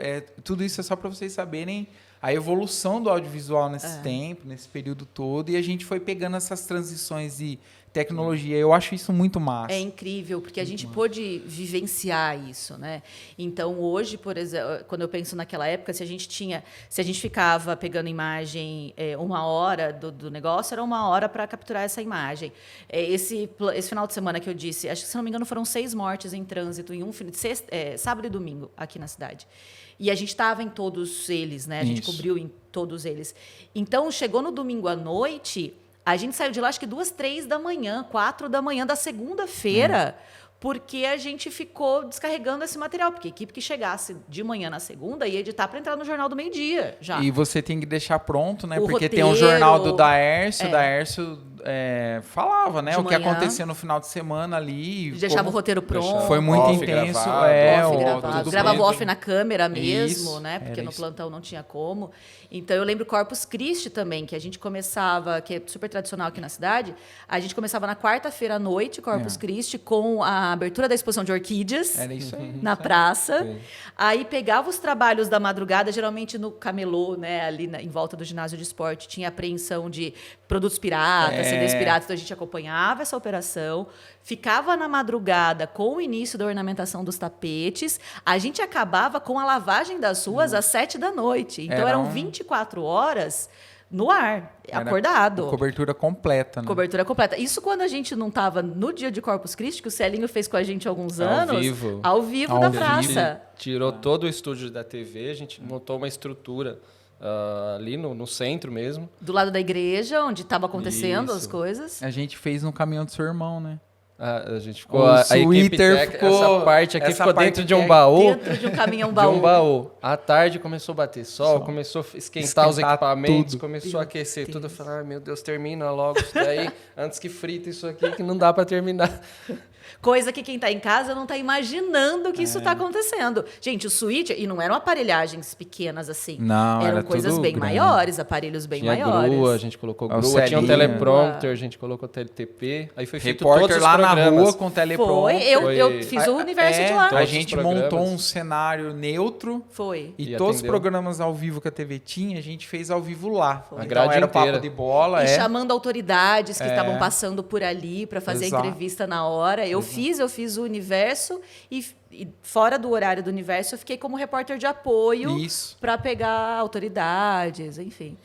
tudo isso é só para vocês saberem a evolução do audiovisual nesse tempo, nesse período todo. E a gente foi pegando essas transições de tecnologia. Eu acho isso muito massa. É incrível, porque a gente pôde vivenciar isso, né? Então, hoje, por exemplo, quando eu penso naquela época, se a gente ficava pegando imagem 1 hora do negócio, era 1 hora para capturar essa imagem. Esse final de semana que eu disse, acho que, se não me engano, foram 6 mortes em trânsito em sábado e domingo aqui na cidade. E a gente estava em todos eles, né? A gente Isso. cobriu em todos eles. Então, chegou no domingo à noite, a gente saiu de lá, acho que 2, 3 da manhã, 4 da manhã da segunda-feira, porque a gente ficou descarregando esse material. Porque a equipe que chegasse de manhã na segunda ia editar para entrar no Jornal do Meio-Dia já. E você tem que deixar pronto, né? O Porque tem roteiro, um jornal do Daércio. O Daércio falava, né? De o que manhã. acontecia no final de semana ali. Deixava como o roteiro pronto. Foi muito Off intenso. gravado, Off o- gravado. tudo Gravava pronto. off na câmera mesmo, Isso, né? Porque era no isso. plantão não tinha como. Então eu lembro Corpus Christi também, que a gente começava, que é super tradicional aqui na cidade. A gente começava na quarta-feira à noite, Corpus Christi, com a abertura da exposição de orquídeas. Era isso aí. Na praça. Sim. Aí pegava os trabalhos da madrugada, geralmente no camelô, né, ali em volta do ginásio de esporte, tinha apreensão de produtos piratas, CDs piratas, então a gente acompanhava essa operação, ficava na madrugada com o início da ornamentação dos tapetes, a gente acabava com a lavagem das ruas às 7 da noite. Então Era eram um- 24 horas no ar, Era acordado. Cobertura completa, né? Cobertura completa. Isso quando a gente não estava no dia de Corpus Christi, que o Celinho fez com a gente há alguns Ao anos. vivo. Ao vivo Ao da vivo. praça. Tirou todo o estúdio da TV, a gente montou uma estrutura ali no centro mesmo. Do lado da igreja, onde estava acontecendo as Isso. coisas. A gente fez no caminhão do seu irmão, né? A gente ficou. O A equipe Twitter técnica, ficou- essa parte aqui essa ficou parte dentro de aqui um é baú. Dentro de um caminhão baú. De um baú. À tarde começou a bater sol, começou a esquentar os Esquentar equipamentos, tudo. começou a aquecer Deus. tudo. Eu falei, ai meu Deus, termina logo isso daí, antes que frita isso aqui, que não dá para terminar. Coisa que quem está em casa não está imaginando que isso está acontecendo. Gente, o switch, e não eram aparelhagens pequenas assim. Não, eram era coisas tudo bem grande. maiores, aparelhos bem Tinha maiores. grua, a gente colocou O grua, tinha um Celinho. teleprompter, a gente colocou TLTP, aí foi feito todos Repórter os lá na programas. rua com teleprompter. Eu fiz o universo de lá. A Todos os gente programas. montou um cenário neutro Foi. e, E todos os atendeu. programas ao vivo que a TV tinha, a gente fez ao vivo lá. Foi. A Então grade era o papo inteira. de bola, E chamando autoridades que estavam É. passando por ali para fazer a Exato. entrevista na hora. Eu fiz o universo e fora do horário do universo eu fiquei como repórter de apoio Isso. para pegar autoridades, enfim.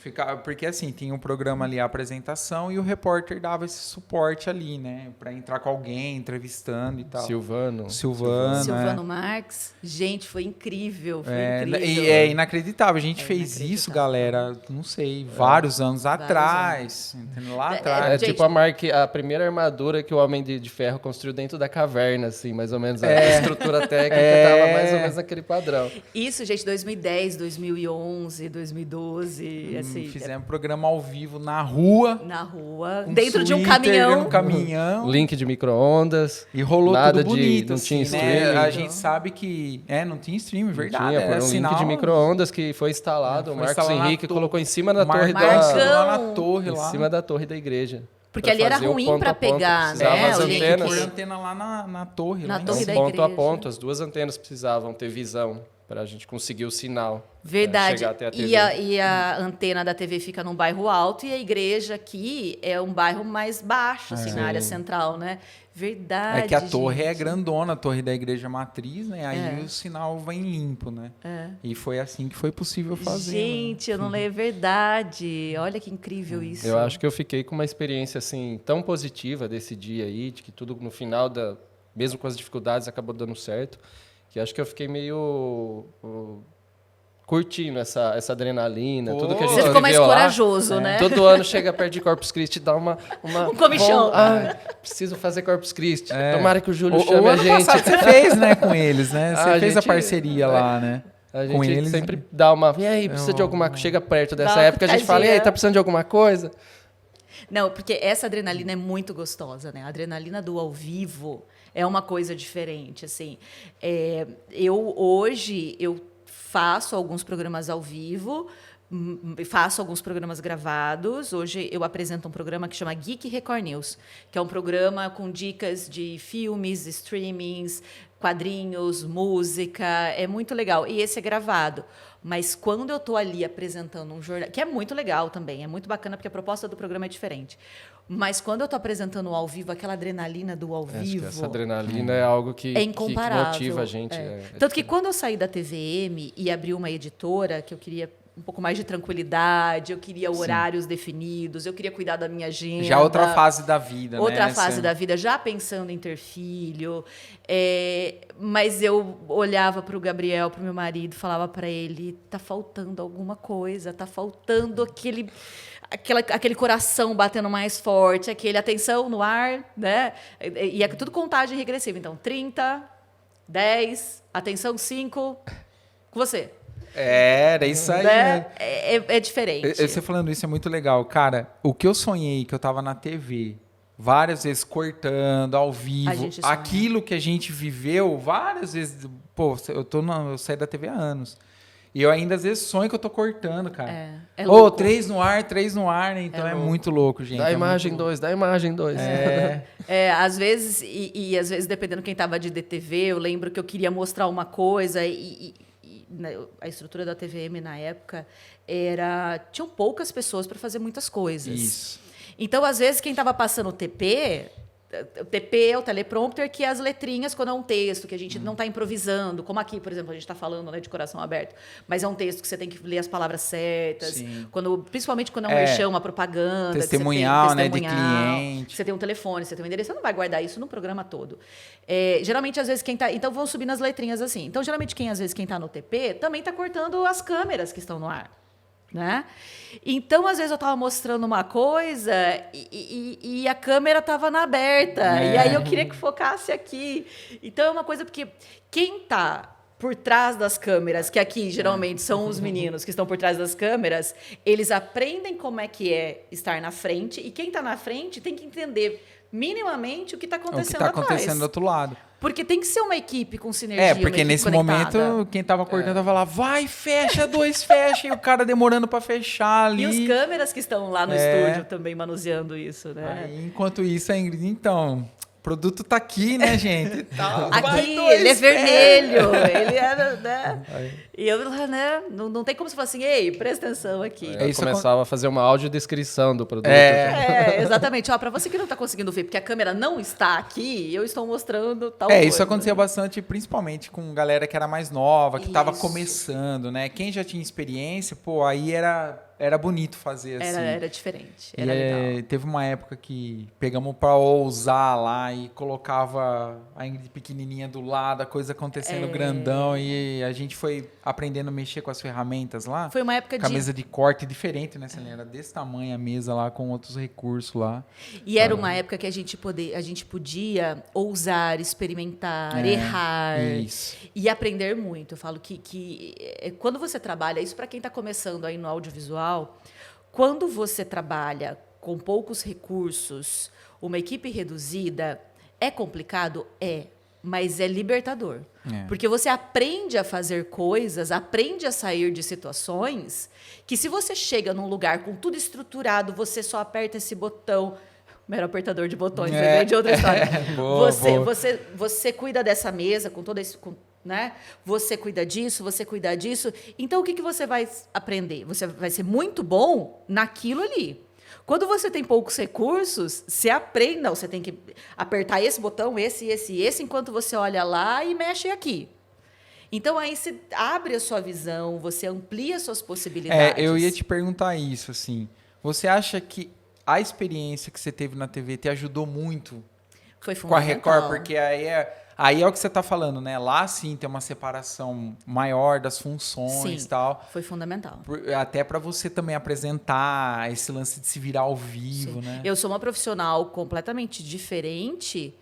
Porque assim, tinha um programa ali, a apresentação, e o repórter dava esse suporte ali, né? Pra entrar com alguém, entrevistando e tal. Silvano. Silvano. Silvano Marques, gente, foi incrível, foi É, incrível. e é inacreditável. A gente É fez isso, inacreditável. galera, não sei, vários anos atrás. Entendeu? Lá É, atrás. É Gente, tipo a primeira armadura que o Homem de Ferro construiu dentro da caverna, assim, mais ou menos a estrutura estrutura técnica estava mais ou menos naquele padrão. Isso, gente, 2010, 2011, 2012, assim. Fizemos programa ao vivo na rua. Na rua, com dentro de um Twitter, caminhão. Um caminhão. Link de micro-ondas. E rolou nada tudo bonito. não tinha assim, streaming. né? A gente sabe que... não tinha streaming, verdade. Tinha, Era por um sinal, link de micro-ondas que foi instalado. Foi O Marcos instalado na Henrique torre. colocou em cima da torre Marcão. lá na torre, em lá. cima da torre da igreja. Porque pra ali era fazer o ruim ponto para a ponto. pegar, Precisava né? as o Tinha que antenas. pôr a antena lá na torre. Na lá em torre cima. da Ponto a igreja. ponto, as duas antenas precisavam ter visão para a gente conseguir o sinal. Verdade. Chegar até a TV. E a antena da TV fica num bairro alto e a igreja aqui é um bairro mais baixo, assim, na área central, né? Verdade. É que a torre é gente. grandona, a torre da igreja matriz, né? Aí o sinal vem limpo, né? E foi assim que foi possível fazer. Gente, eu não lembro, é verdade. Olha que incrível isso. Eu acho que eu fiquei com uma experiência assim tão positiva desse dia aí, de que tudo no final, mesmo com as dificuldades, acabou dando certo, que acho que eu fiquei meio curtindo essa adrenalina, tudo que a gente Você ficou mais viveu lá. corajoso, né? Todo ano chega perto de Corpus Christi e dá uma Um comichão. Preciso fazer Corpus Christi. Tomara que o Júlio O chame a ano gente. passado você fez, né, com eles, né? Você A fez a gente- parceria lá, né? A Com gente eles, sempre dá uma... E aí, precisa de alguma coisa? Chega perto dessa Dá uma época, a gente fala, e aí, pitadinha. tá precisando de alguma coisa? Não, porque essa adrenalina é muito gostosa, né? A adrenalina do ao vivo é uma coisa diferente, assim. Hoje eu faço alguns programas ao vivo, faço alguns programas gravados. Hoje eu apresento um programa que chama Geek Record News, que é um programa com dicas de filmes, streamings, quadrinhos, música. É muito legal. E esse é gravado. Mas quando eu estou ali apresentando um jornal, que é muito legal também, é muito bacana porque a proposta do programa é diferente. Mas quando eu estou apresentando ao vivo, aquela adrenalina do ao Acho vivo... que essa adrenalina é algo que, É incomparável. que motiva a gente. Tanto que quando eu saí da TVM e abri uma editora, que eu queria um pouco mais de tranquilidade, eu queria horários definidos, eu queria cuidar da minha agenda. Já outra fase da vida, né? Outra fase da vida, já pensando em ter filho. Mas eu olhava para o Gabriel, para o meu marido, falava para ele, tá faltando alguma coisa, tá faltando aquele coração batendo mais forte, aquele atenção no ar, né? E é tudo contagem regressiva. Então, 30, 10, atenção 5, com você. Era isso aí, Né? né? É diferente. Você falando isso é muito legal. Cara, o que eu sonhei, que eu tava na TV, várias vezes cortando, ao A vivo, gente sonha. aquilo que a gente viveu, várias vezes... Pô, eu saí da TV há anos. E eu ainda, às vezes, sonho que eu tô cortando, cara. É louco. 3 no ar, né? Então é louco. muito louco, gente. Dá é imagem muito 2, dá imagem 2. Às vezes, e às vezes, dependendo quem estava de DTV, eu lembro que eu queria mostrar uma coisa né, a estrutura da TVM na época tinham poucas pessoas para fazer muitas coisas. Isso. Então, às vezes, quem estava passando o TP é o teleprompter, que é as letrinhas, quando é um texto, que a gente não está improvisando, como aqui, por exemplo, a gente está falando, né, de coração aberto, mas é um texto que você tem que ler as palavras certas, Sim. principalmente quando é um merchan, uma propaganda. Testemunhal, que você tem, né, de cliente. Você tem um telefone, você tem um endereço, você não vai guardar isso no programa todo. Geralmente, às vezes, quem está... Então, vão subindo as letrinhas assim. Então, geralmente, quem está no TP também está cortando as câmeras que estão no ar. Né? Então, às vezes, eu estava mostrando uma coisa e a câmera estava na aberta. E aí eu queria que focasse aqui. Então, é uma coisa porque quem está por trás das câmeras, que aqui geralmente são os meninos que estão por trás das câmeras, eles aprendem como é que é estar na frente, e quem está na frente tem que entender minimamente o que está acontecendo tá atrás. acontecendo do outro lado. Porque tem que ser uma equipe com sinergia. Porque uma nesse equipe conectada. momento, quem tava cortando tava lá, vai, fecha, fecha, e o cara demorando pra fechar ali. E os câmeras que estão lá no estúdio também manuseando isso, né? Aí, enquanto isso, a Ingrid, então, o produto tá aqui, né, gente? Tá, aqui, ele é vermelho, ele é, né? E eu, né, não tem como você falar assim, ei, presta atenção aqui. Eu começava a fazer uma audiodescrição do produto. Exatamente. Para você que não está conseguindo ver, porque a câmera não está aqui, eu estou mostrando tal coisa. Isso acontecia bastante, principalmente com galera que era mais nova, que estava Isso. começando, né? Quem já tinha experiência, pô, aí era era bonito fazer assim. Era diferente, E era legal. teve uma época que pegamos pra ousar lá e colocava a Ingrid pequenininha do lado, a coisa acontecendo grandão, e a gente foi aprendendo a mexer com as ferramentas lá. Foi uma época com a mesa de corte diferente, né, Celina? Era desse tamanho a mesa lá, com outros recursos lá. E era uma época que a gente podia ousar, experimentar, errar Isso. e aprender muito. Eu falo que quando você trabalha, isso para quem está começando aí no audiovisual, quando você trabalha com poucos recursos, uma equipe reduzida, é complicado? É, mas é libertador. Porque você aprende a fazer coisas, aprende a sair de situações que se você chega num lugar com tudo estruturado, você só aperta esse botão, mero apertador de botões, lembrei de outra história. Boa. Você cuida dessa mesa com todo esse... né? Você cuida disso, você cuida disso. Então, o que você vai aprender? Você vai ser muito bom naquilo ali. Quando você tem poucos recursos, você aprende. Não, você tem que apertar esse botão, esse, enquanto você olha lá e mexe aqui. Então, aí você abre a sua visão, você amplia as suas possibilidades. Eu ia te perguntar isso, assim. Você acha que a experiência que você teve na TV te ajudou muito Foi com a fundamental. Record? Porque aí é o que você está falando, né? Lá, sim, tem uma separação maior das funções e tal. Foi fundamental. Até para você também apresentar esse lance de se virar ao vivo, né? Eu sou uma profissional completamente diferente,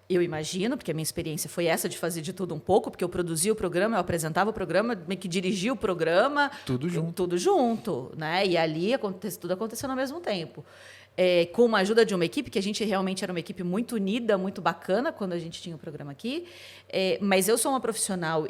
eu imagino, porque a minha experiência foi essa de fazer de tudo um pouco, porque eu produzia o programa, eu apresentava o programa, meio que dirigia o programa. Tudo junto. Tudo junto, né? E ali tudo acontecendo ao mesmo tempo. Com uma ajuda de uma equipe, que a gente realmente era uma equipe muito unida, muito bacana quando a gente tinha o programa aqui. Mas eu sou uma profissional,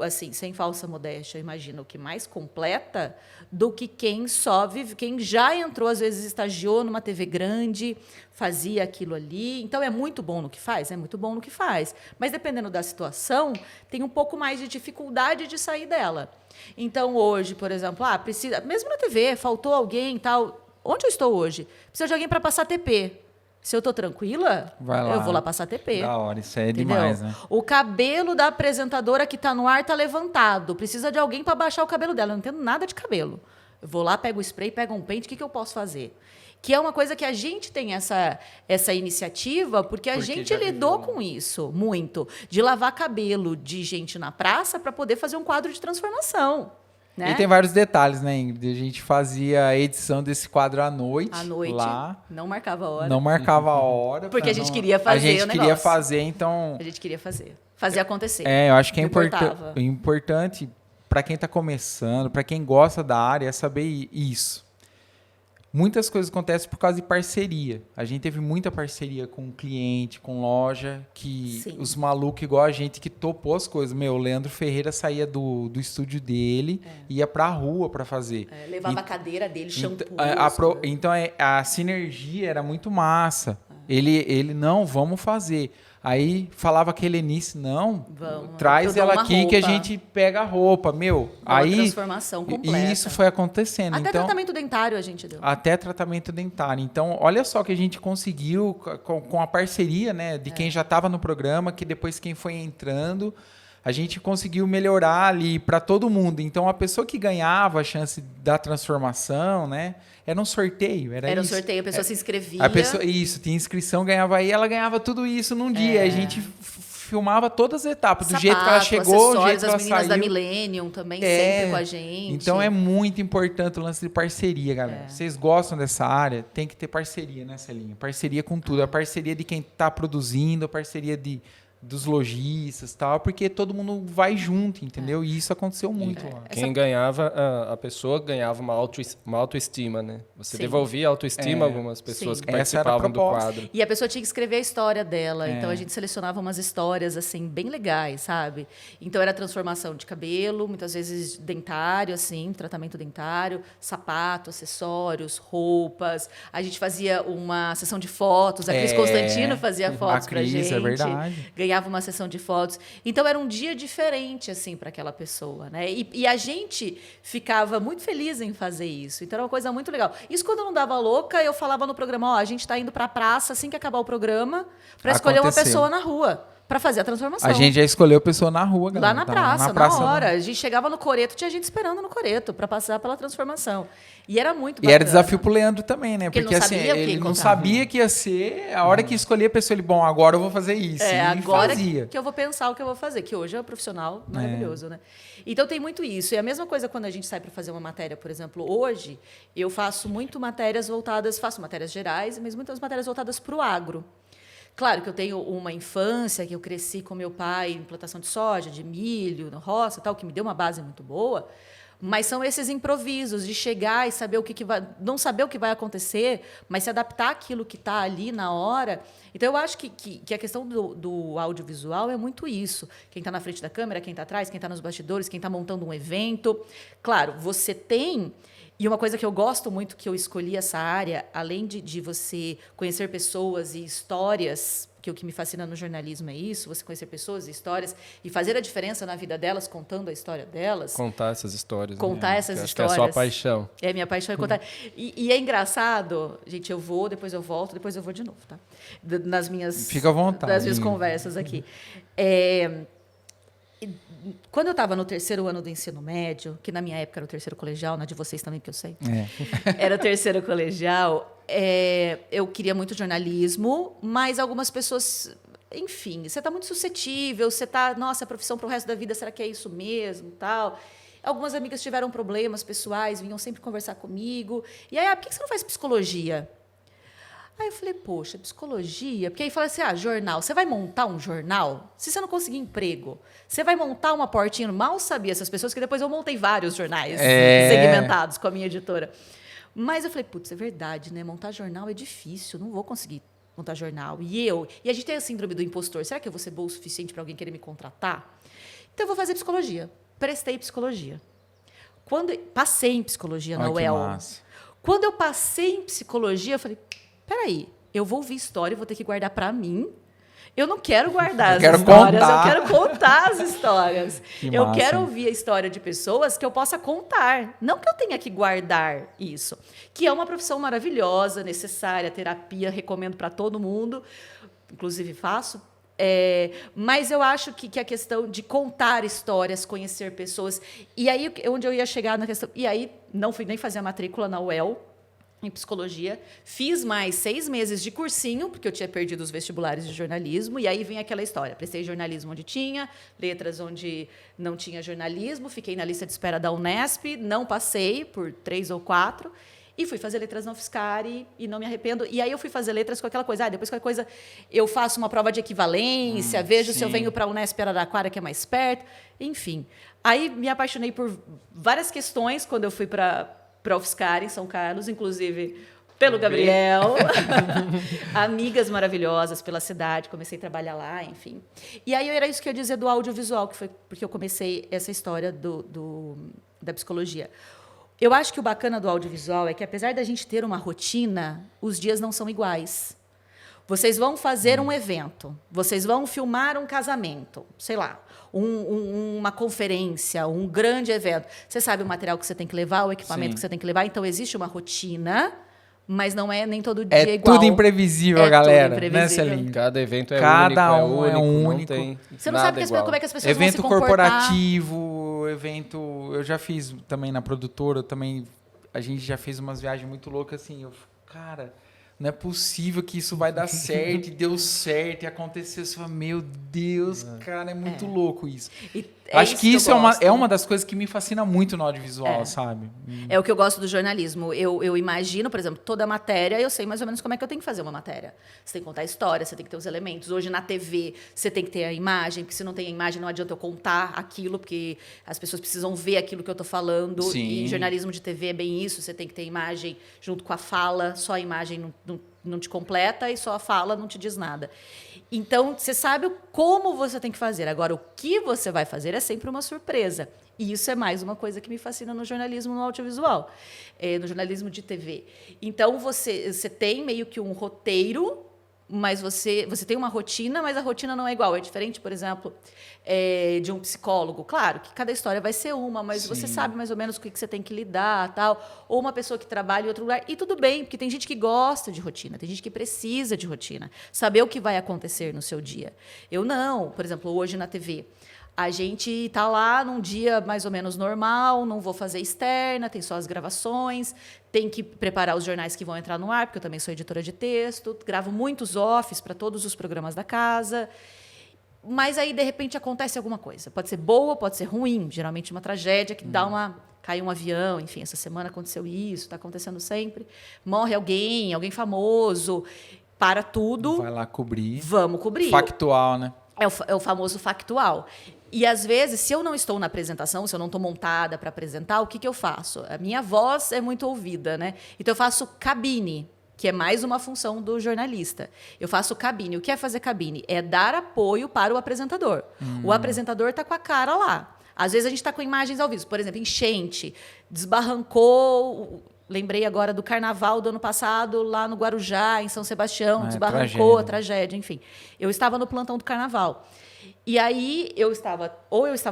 assim, sem falsa modéstia, eu imagino que mais completa do que quem só vive, quem já entrou, às vezes estagiou numa TV grande, fazia aquilo ali. Então, é muito bom no que faz? É muito bom no que faz. Mas, dependendo da situação, tem um pouco mais de dificuldade de sair dela. Então, hoje, por exemplo, precisa, mesmo na TV, faltou alguém e tal. Onde eu estou hoje? Precisa de alguém para passar TP. Se eu estou tranquila, Vai lá. eu vou lá passar TP. Da hora, isso é Entendeu? demais, né? O cabelo da apresentadora que está no ar está levantado. Precisa de alguém para baixar o cabelo dela. Eu não entendo nada de cabelo. Eu vou lá, pego o spray, pego um pente, o que eu posso fazer? Que é uma coisa que a gente tem essa iniciativa, porque a gente já lidou viveu. com isso muito. De lavar cabelo de gente na praça para poder fazer um quadro de transformação. Né? E tem vários detalhes, né, Ingrid? A gente fazia a edição desse quadro à noite. Lá. Não marcava a hora. Não marcava a hora. Porque a gente queria fazer A gente o queria negócio. fazer, então... A gente queria fazer. Fazer acontecer. Eu acho que é Não importava. importante para quem está começando, para quem gosta da área, é saber isso. Muitas coisas acontecem por causa de parceria. A gente teve muita parceria com cliente, com loja, que Sim. os malucos igual a gente que topou as coisas. O Leandro Ferreira saía do estúdio dele, ia pra rua para fazer. Levava a cadeira dele, shampoo. Então a sinergia era muito massa. Ele não, vamos fazer. Aí falava com a Helenice, não, traz ela aqui que a gente pega a roupa, Uma transformação completa. E isso foi acontecendo. Até então, tratamento dentário a gente deu. Até tratamento dentário. Então, olha só que a gente conseguiu com a parceria, né, de quem já estava no programa, que depois quem foi entrando, a gente conseguiu melhorar ali para todo mundo. Então, a pessoa que ganhava a chance da transformação, né, era um sorteio. Era um isso. sorteio, a pessoa se inscrevia. A pessoa, tinha inscrição, ganhava aí, ela ganhava tudo isso num dia. A gente filmava todas as etapas, do jeito que ela chegou, do jeito que ela as meninas saiu. da Millennium também sempre com a gente. Então é muito importante o lance de parceria, galera. Vocês gostam dessa área, tem que ter parceria nessa linha. Parceria com tudo. A parceria de quem está produzindo, a parceria dos lojistas e tal, porque todo mundo vai junto, entendeu? E isso aconteceu muito lá. Quem ganhava, a pessoa ganhava uma autoestima, né? Você Sim. devolvia a autoestima a algumas pessoas Sim. que Essa era a participavam do proposta. quadro. E a pessoa tinha que escrever a história dela. Então, a gente selecionava umas histórias, assim, bem legais, sabe? Então, era transformação de cabelo, muitas vezes dentário, assim, tratamento dentário, sapato, acessórios, roupas. A gente fazia uma sessão de fotos. A Cris Constantino fazia fotos pra gente. É verdade. Ganhava uma sessão de fotos. Então, era um dia diferente, assim, para aquela pessoa, né? E a gente ficava muito feliz em fazer isso. Então, era uma coisa muito legal. Isso, quando eu não dava louca, eu falava no programa, a gente está indo para a praça assim que acabar o programa para escolher uma Aconteceu. pessoa na rua. para fazer a transformação. A gente já escolheu a pessoa na rua, galera. Lá na praça, na praça, hora. né? A gente chegava no coreto, tinha gente esperando no coreto para passar pela transformação. E era muito E bacana. era desafio pro Leandro também, né? Porque ele Porque não assim, sabia o que ele não encontrar. sabia que ia ser. A hora que escolhia a pessoa, ele, bom, agora eu vou fazer isso. E Agora fazia. que eu vou pensar o que eu vou fazer, que hoje é um profissional maravilhoso, né? Então tem muito isso. E a mesma coisa quando a gente sai para fazer uma matéria, por exemplo, hoje, eu faço muito matérias voltadas, faço matérias gerais, mas muitas matérias voltadas para o agro. Claro que eu tenho uma infância, que eu cresci com meu pai em plantação de soja, de milho, na roça, tal, que me deu uma base muito boa. Mas são esses improvisos de chegar e saber o que vai, não saber o que vai acontecer, mas se adaptar àquilo que está ali na hora. Então eu acho que a questão do audiovisual é muito isso. Quem está na frente da câmera, quem está atrás, quem está nos bastidores, quem está montando um evento. Claro, você tem. E uma coisa que eu gosto muito, que eu escolhi essa área, além de você conhecer pessoas e histórias, que o que me fascina no jornalismo é isso, você conhecer pessoas e histórias e fazer a diferença na vida delas, contando a história delas. Contar essas histórias. Contar né? essas Acho histórias. que é a sua paixão. É, minha paixão é contar. E é engraçado, gente, eu vou, depois eu volto, depois eu vou de novo, tá? Nas minhas... Fica à vontade. Das minhas conversas aqui. Quando eu estava no terceiro ano do ensino médio, que na minha época era o terceiro colegial, na de vocês também, que eu sei. Era o terceiro colegial, eu queria muito jornalismo, mas algumas pessoas... Enfim, você está muito suscetível, você está... Nossa, a profissão para o resto da vida, será que é isso mesmo? Tal. Algumas amigas tiveram problemas pessoais, vinham sempre conversar comigo. E aí, por que você não faz psicologia? Aí eu falei, poxa, psicologia? Porque aí fala assim, jornal. Você vai montar um jornal? Se você não conseguir emprego, você vai montar uma portinha? Mal sabia essas pessoas, que depois eu montei vários jornais segmentados com a minha editora. Mas eu falei, putz, é verdade, né? Montar jornal é difícil, não vou conseguir montar jornal. E a gente tem a síndrome do impostor. Será que eu vou ser boa o suficiente para alguém querer me contratar? Então eu vou fazer psicologia. Prestei psicologia. Passei em psicologia na UEL. Massa. Quando eu passei em psicologia, eu falei, peraí, eu vou ouvir história e vou ter que guardar para mim. Eu não quero guardar as histórias, eu quero contar as histórias. Eu quero ouvir a história de pessoas que eu possa contar. Não que eu tenha que guardar isso. Que é uma profissão maravilhosa, necessária, terapia, recomendo para todo mundo. Inclusive faço. Mas eu acho que a questão de contar histórias, conhecer pessoas... E aí, onde eu ia chegar na questão... E aí, não fui nem fazer a matrícula na UEL, em psicologia, fiz mais 6 meses de cursinho, porque eu tinha perdido os vestibulares de jornalismo, e aí vem aquela história, prestei jornalismo onde tinha, letras onde não tinha jornalismo, fiquei na lista de espera da Unesp, não passei por 3 ou 4, e fui fazer letras na UFSCar e não me arrependo. E aí eu fui fazer letras com aquela coisa, depois qualquer coisa eu faço uma prova de equivalência, vejo se eu venho para a Unesp Araraquara, que é mais perto, enfim. Aí me apaixonei por várias questões quando eu fui para a UFSCar em São Carlos, inclusive pelo Gabriel, amigas maravilhosas pela cidade, comecei a trabalhar lá, enfim. E aí era isso que eu ia dizer do audiovisual, que foi porque eu comecei essa história da psicologia. Eu acho que o bacana do audiovisual é que, apesar da gente ter uma rotina, os dias não são iguais. Vocês vão fazer um evento, vocês vão filmar um casamento, sei lá, uma conferência, um grande evento. Você sabe o material que você tem que levar, o equipamento que você tem que levar. Então, existe uma rotina, mas não é nem todo dia igual. Tudo imprevisível, galera. Tudo imprevisível. Né, Celine? Cada evento é Cada único, é único. Não tem você não sabe como é que as pessoas evento vão se comportar. Corporativo, evento... Eu já fiz também na produtora, a gente já fez umas viagens muito loucas, assim, cara... Não é possível que isso vai dar certo, e deu certo, e aconteceu. Você fala, meu Deus, cara, é muito louco isso. Acho que isso é uma das coisas que me fascina muito no audiovisual, sabe? É o que eu gosto do jornalismo. Eu imagino, por exemplo, toda a matéria, eu sei mais ou menos como é que eu tenho que fazer uma matéria. Você tem que contar a história, você tem que ter os elementos. Hoje, na TV, você tem que ter a imagem, porque se não tem a imagem, não adianta eu contar aquilo, porque as pessoas precisam ver aquilo que eu estou falando. Sim. E em jornalismo de TV é bem isso, você tem que ter imagem junto com a fala, só a imagem não te completa e só a fala não te diz nada. Então, você sabe como você tem que fazer. Agora, o que você vai fazer é sempre uma surpresa. E isso é mais uma coisa que me fascina no jornalismo, no audiovisual, no jornalismo de TV. Então, você tem meio que um roteiro, mas você tem uma rotina, mas a rotina não é igual. É diferente, por exemplo, de um psicólogo. Claro que cada história vai ser uma, mas Sim. você sabe mais ou menos com o que você tem que lidar, tal. Ou uma pessoa que trabalha em outro lugar. E tudo bem, porque tem gente que gosta de rotina, tem gente que precisa de rotina. Saber o que vai acontecer no seu dia. Eu não. Por exemplo, hoje na TV. A gente está lá num dia mais ou menos normal, não vou fazer externa, tem só as gravações, tem que preparar os jornais que vão entrar no ar, porque eu também sou editora de texto, gravo muitos offs para todos os programas da casa. Mas aí, de repente, acontece alguma coisa. Pode ser boa, pode ser ruim, geralmente uma tragédia que cai um avião, enfim, essa semana aconteceu isso, está acontecendo sempre. Morre alguém famoso, para tudo. Vai lá cobrir. Vamos cobrir. Factual, né? É o famoso factual. E, às vezes, se eu não estou na apresentação, se eu não estou montada para apresentar, o que eu faço? A minha voz é muito ouvida, né? Então, eu faço cabine, que é mais uma função do jornalista. Eu faço cabine. O que é fazer cabine? É dar apoio para o apresentador. O apresentador está com a cara lá. Às vezes, a gente está com imagens ao vivo. Por exemplo, enchente, desbarrancou... Lembrei agora do carnaval do ano passado, lá no Guarujá, em São Sebastião, desbarrancou, tragédia, enfim. Eu estava no plantão do carnaval. E aí eu estava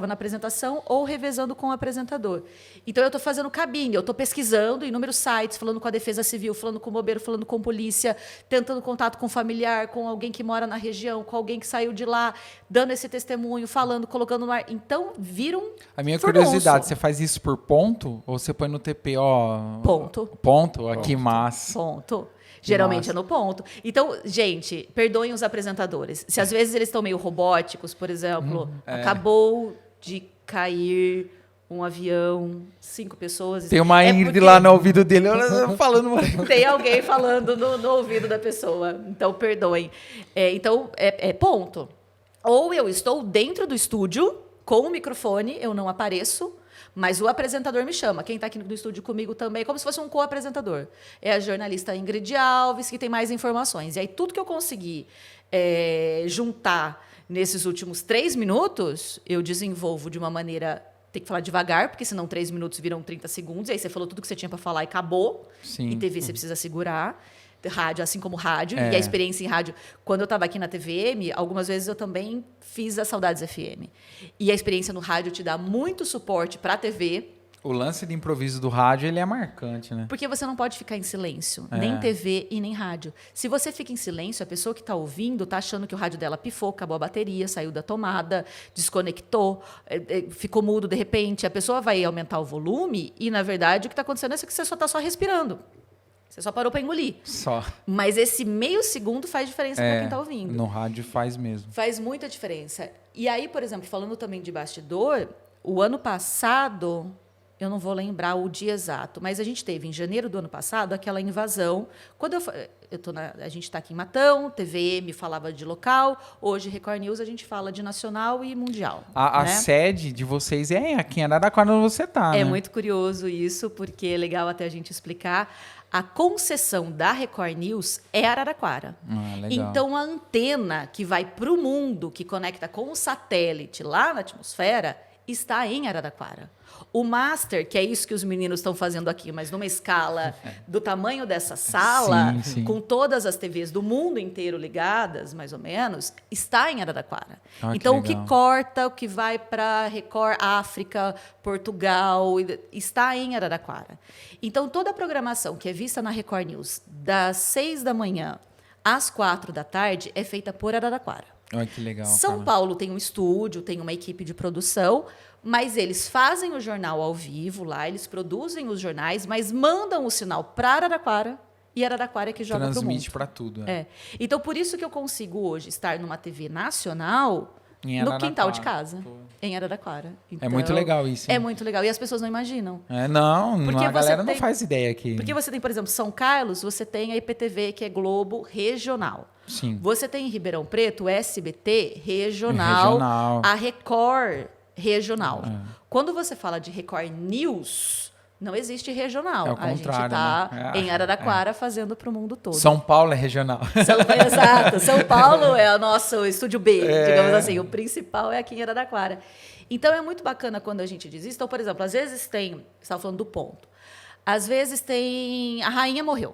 na apresentação ou revezando com o apresentador. Então eu estou fazendo cabine, eu estou pesquisando inúmeros sites, falando com a Defesa Civil, falando com o bombeiro, falando com a polícia, tentando contato com um familiar, com alguém que mora na região, com alguém que saiu de lá, dando esse testemunho, falando, colocando no ar. Então viram. A minha curiosidade, você faz isso por ponto ou você põe no TP, ó? Ponto. Ponto? Ó, que massa. Ponto. Geralmente é no ponto. Então, gente, perdoem os apresentadores. Se às vezes eles estão meio robóticos, por exemplo, acabou de cair um avião, 5 pessoas... Tem uma Ingrid lá no ouvido dele, falando... Tem alguém falando no ouvido da pessoa. Então, perdoem. Então, é ponto. Ou eu estou dentro do estúdio, com o microfone, eu não apareço, mas o apresentador me chama. Quem está aqui no estúdio comigo também, como se fosse um co-apresentador. É a jornalista Ingrid Alves, que tem mais informações. E aí, tudo que eu consegui juntar nesses últimos 3 minutos, eu desenvolvo de uma maneira... Tem que falar devagar, porque senão 3 minutos viram 30 segundos. E aí você falou tudo que você tinha para falar e acabou. Sim. Em TV você precisa segurar. Rádio, assim como rádio. E a experiência em rádio... Quando eu estava aqui na TVM, algumas vezes eu também fiz a Saudades FM. E a experiência no rádio te dá muito suporte para a TV. O lance de improviso do rádio, ele é marcante, né? Porque você não pode ficar em silêncio. Nem TV e nem rádio. Se você fica em silêncio, a pessoa que está ouvindo está achando que o rádio dela pifou, acabou a bateria, saiu da tomada, desconectou, ficou mudo de repente. A pessoa vai aumentar o volume e, na verdade, o que está acontecendo é que você só está respirando. Você só parou para engolir. Só. Mas esse meio segundo faz diferença para quem está ouvindo. No rádio faz mesmo. Faz muita diferença. E aí, por exemplo, falando também de bastidor, o ano passado, eu não vou lembrar o dia exato, mas a gente teve, em janeiro do ano passado, aquela invasão. Quando a gente está aqui em Matão, TVM falava de local, hoje Record News a gente fala de nacional e mundial. A sede de vocês é aqui em Araraquara, onde você está, né? É muito curioso isso, porque é legal até a gente explicar. A concessão da Record News é Araraquara. Legal. Então, a antena que vai para o mundo, que conecta com o satélite lá na atmosfera, está em Araraquara. O master, que é isso que os meninos estão fazendo aqui, mas numa escala do tamanho dessa sala, sim. com todas as TVs do mundo inteiro ligadas, mais ou menos, está em Araraquara. Então, o que corta, o que vai para Record África, Portugal, está em Araraquara. Então, toda a programação que é vista na Record News, das 6 da manhã às 4 da tarde, é feita por Araraquara. Olha que legal. São Paulo tem um estúdio, tem uma equipe de produção, mas eles fazem o jornal ao vivo lá, eles produzem os jornais, mas mandam o sinal para Araraquara e Araraquara é que joga para o mundo. Transmite para tudo. Então, por isso que eu consigo hoje estar numa TV nacional no quintal de casa, em Araraquara. Então, é muito legal isso. É muito legal. E as pessoas não imaginam. A galera não faz ideia aqui. Porque você tem, por exemplo, São Carlos, você tem a IPTV, que é Globo Regional. Sim. Você tem em Ribeirão Preto o SBT regional, a Record Regional. Quando você fala de Record News, não existe regional. É o contrário, a gente está em Araraquara fazendo para o mundo todo. São Paulo é regional. Exato. São Paulo é o nosso estúdio B, digamos assim. O principal é aqui em Araraquara. Então, é muito bacana quando a gente diz isso. Então, por exemplo, às vezes tem... Você estava falando do ponto. Às vezes tem... A rainha morreu.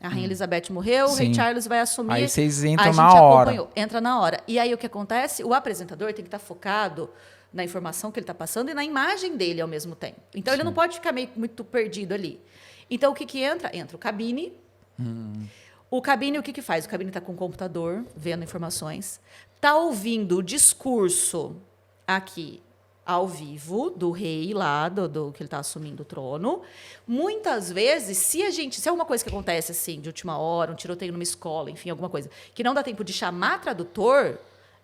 A Rainha Elizabeth morreu, o Sim. Rei Charles vai assumir. Aí vocês a entram gente na hora. acompanhou, entra na hora. E aí o que acontece? O apresentador tem que estar focado na informação que ele está passando e na imagem dele ao mesmo tempo. Então ele não pode ficar muito perdido ali. Então o que entra? Entra o cabine. O cabine, o que faz? O cabine está com o computador, vendo informações, está ouvindo o discurso aqui ao vivo do rei lá, do que ele está assumindo o trono. Muitas vezes, se é uma coisa que acontece assim, de última hora, um tiroteio numa escola, enfim, alguma coisa, que não dá tempo de chamar tradutor,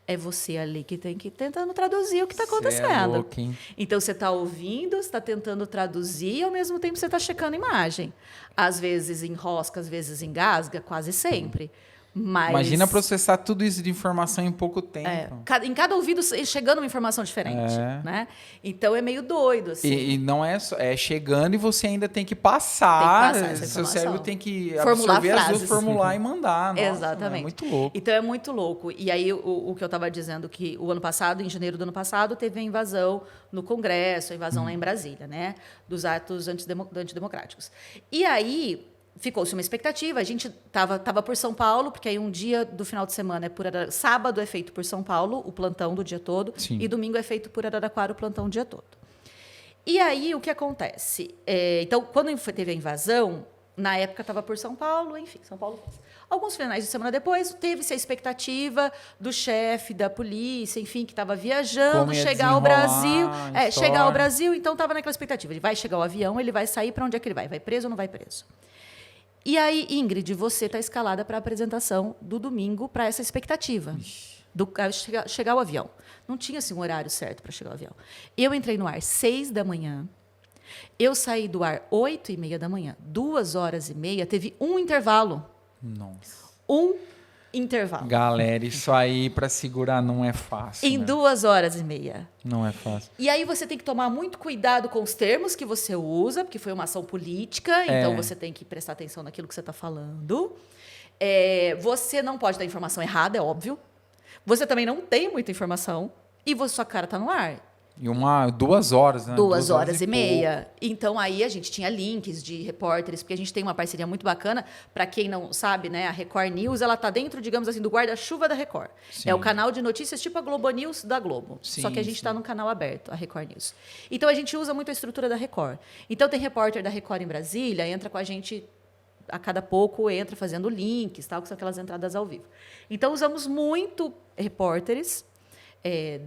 é você ali que tem que ir tentando traduzir o que está acontecendo. É louco, hein? Então, você está ouvindo, você está tentando traduzir e, ao mesmo tempo, você está checando a imagem. Às vezes enrosca, às vezes engasga, quase sempre. Mas, Imagina processar tudo isso de informação em pouco tempo. em cada ouvido chegando uma informação diferente. Né? Então, é meio doido. Assim. E não é só... É chegando e você ainda tem que passar. Tem que passar essa seu informação. cérebro tem que Formular absorver as duas, frases. formular e mandar. Nossa, Exatamente. É muito louco. Então, é muito louco. E aí, o que eu estava dizendo, que o ano passado, em janeiro do ano passado, teve a invasão no Congresso, a invasão lá em Brasília, né? Dos atos antidemocráticos. E aí, ficou-se uma expectativa. A gente estava por São Paulo, porque aí um dia do final de semana é por Araraquara. Sábado é feito por São Paulo, o plantão do dia todo. Sim. E domingo é feito por Araraquara, o plantão o dia todo. E aí, o que acontece? Então, quando teve a invasão, na época estava por São Paulo, enfim, São Paulo fez. Alguns finais de semana depois, teve-se a expectativa do chefe da polícia, enfim, que estava viajando, chegar ao Brasil. Chegar ao Brasil, então estava naquela expectativa. Ele vai chegar ao avião, ele vai sair, para onde é que ele vai? Vai preso ou não vai preso? E aí, Ingrid, você está escalada para a apresentação do domingo para essa expectativa. Chegar ao avião. Não tinha assim, um horário certo para chegar ao avião. Eu entrei no ar 6 da manhã. Eu saí do ar 8h30 da manhã. 2h30, teve um intervalo. Nossa. Um intervalo. Galera, isso aí para segurar não é fácil. Em né? 2h30. Não é fácil. E aí você tem que tomar muito cuidado com os termos que você usa, porque foi uma ação política, então você tem que prestar atenção naquilo que você está falando. Você não pode dar informação errada, é óbvio. Você também não tem muita informação e sua cara está no ar. E 2 horas, né? 2h30. Então, aí a gente tinha links de repórteres, porque a gente tem uma parceria muito bacana. Para quem não sabe, né, a Record News, ela está dentro, digamos assim, do guarda-chuva da Record. Sim. É o canal de notícias tipo a Globo News da Globo. Sim, só que a gente está num canal aberto, a Record News. Então, a gente usa muito a estrutura da Record. Então, tem repórter da Record em Brasília, entra com a gente a cada pouco, entra fazendo links, tal, que são aquelas entradas ao vivo. Então, usamos muito repórteres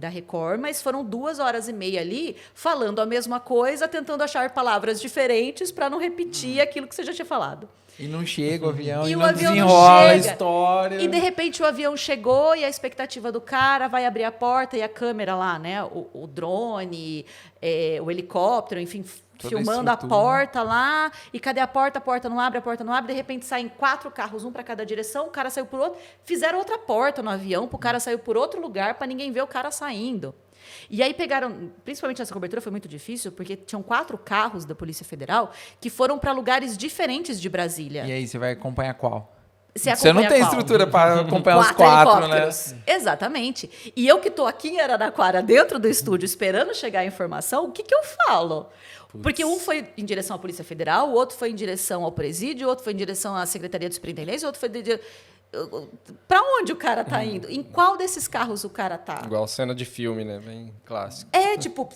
da Record, mas foram 2h30 ali falando a mesma coisa, tentando achar palavras diferentes para não repetir aquilo que você já tinha falado. E não chega o avião, E o não avião não desenrola a chega. história. E, de repente, o avião chegou e a expectativa do cara vai abrir a porta e a câmera lá, né? O drone, o helicóptero, enfim, Toda filmando a estrutura. porta lá. E cadê a porta? A porta não abre, a porta não abre. De repente, saem 4 carros, um para cada direção. O cara saiu por outro. Fizeram outra porta no avião, para o cara sair por outro lugar, para ninguém ver o cara saindo. E aí pegaram, principalmente essa cobertura foi muito difícil, porque tinham 4 carros da Polícia Federal que foram para lugares diferentes de Brasília. E aí, você vai acompanhar qual? Você Você não acompanha tem qual? estrutura para acompanhar os 4, né? helicópteros. Exatamente. E eu que estou aqui em Araraquara, dentro do estúdio, esperando chegar a informação, o que eu falo? Porque um foi em direção à Polícia Federal, o outro foi em direção ao presídio, o outro foi em direção à Secretaria de Superintendência, o outro foi... Para onde o cara tá indo? Em qual desses carros o cara tá? Igual cena de filme, né? Bem clássico. Tipo...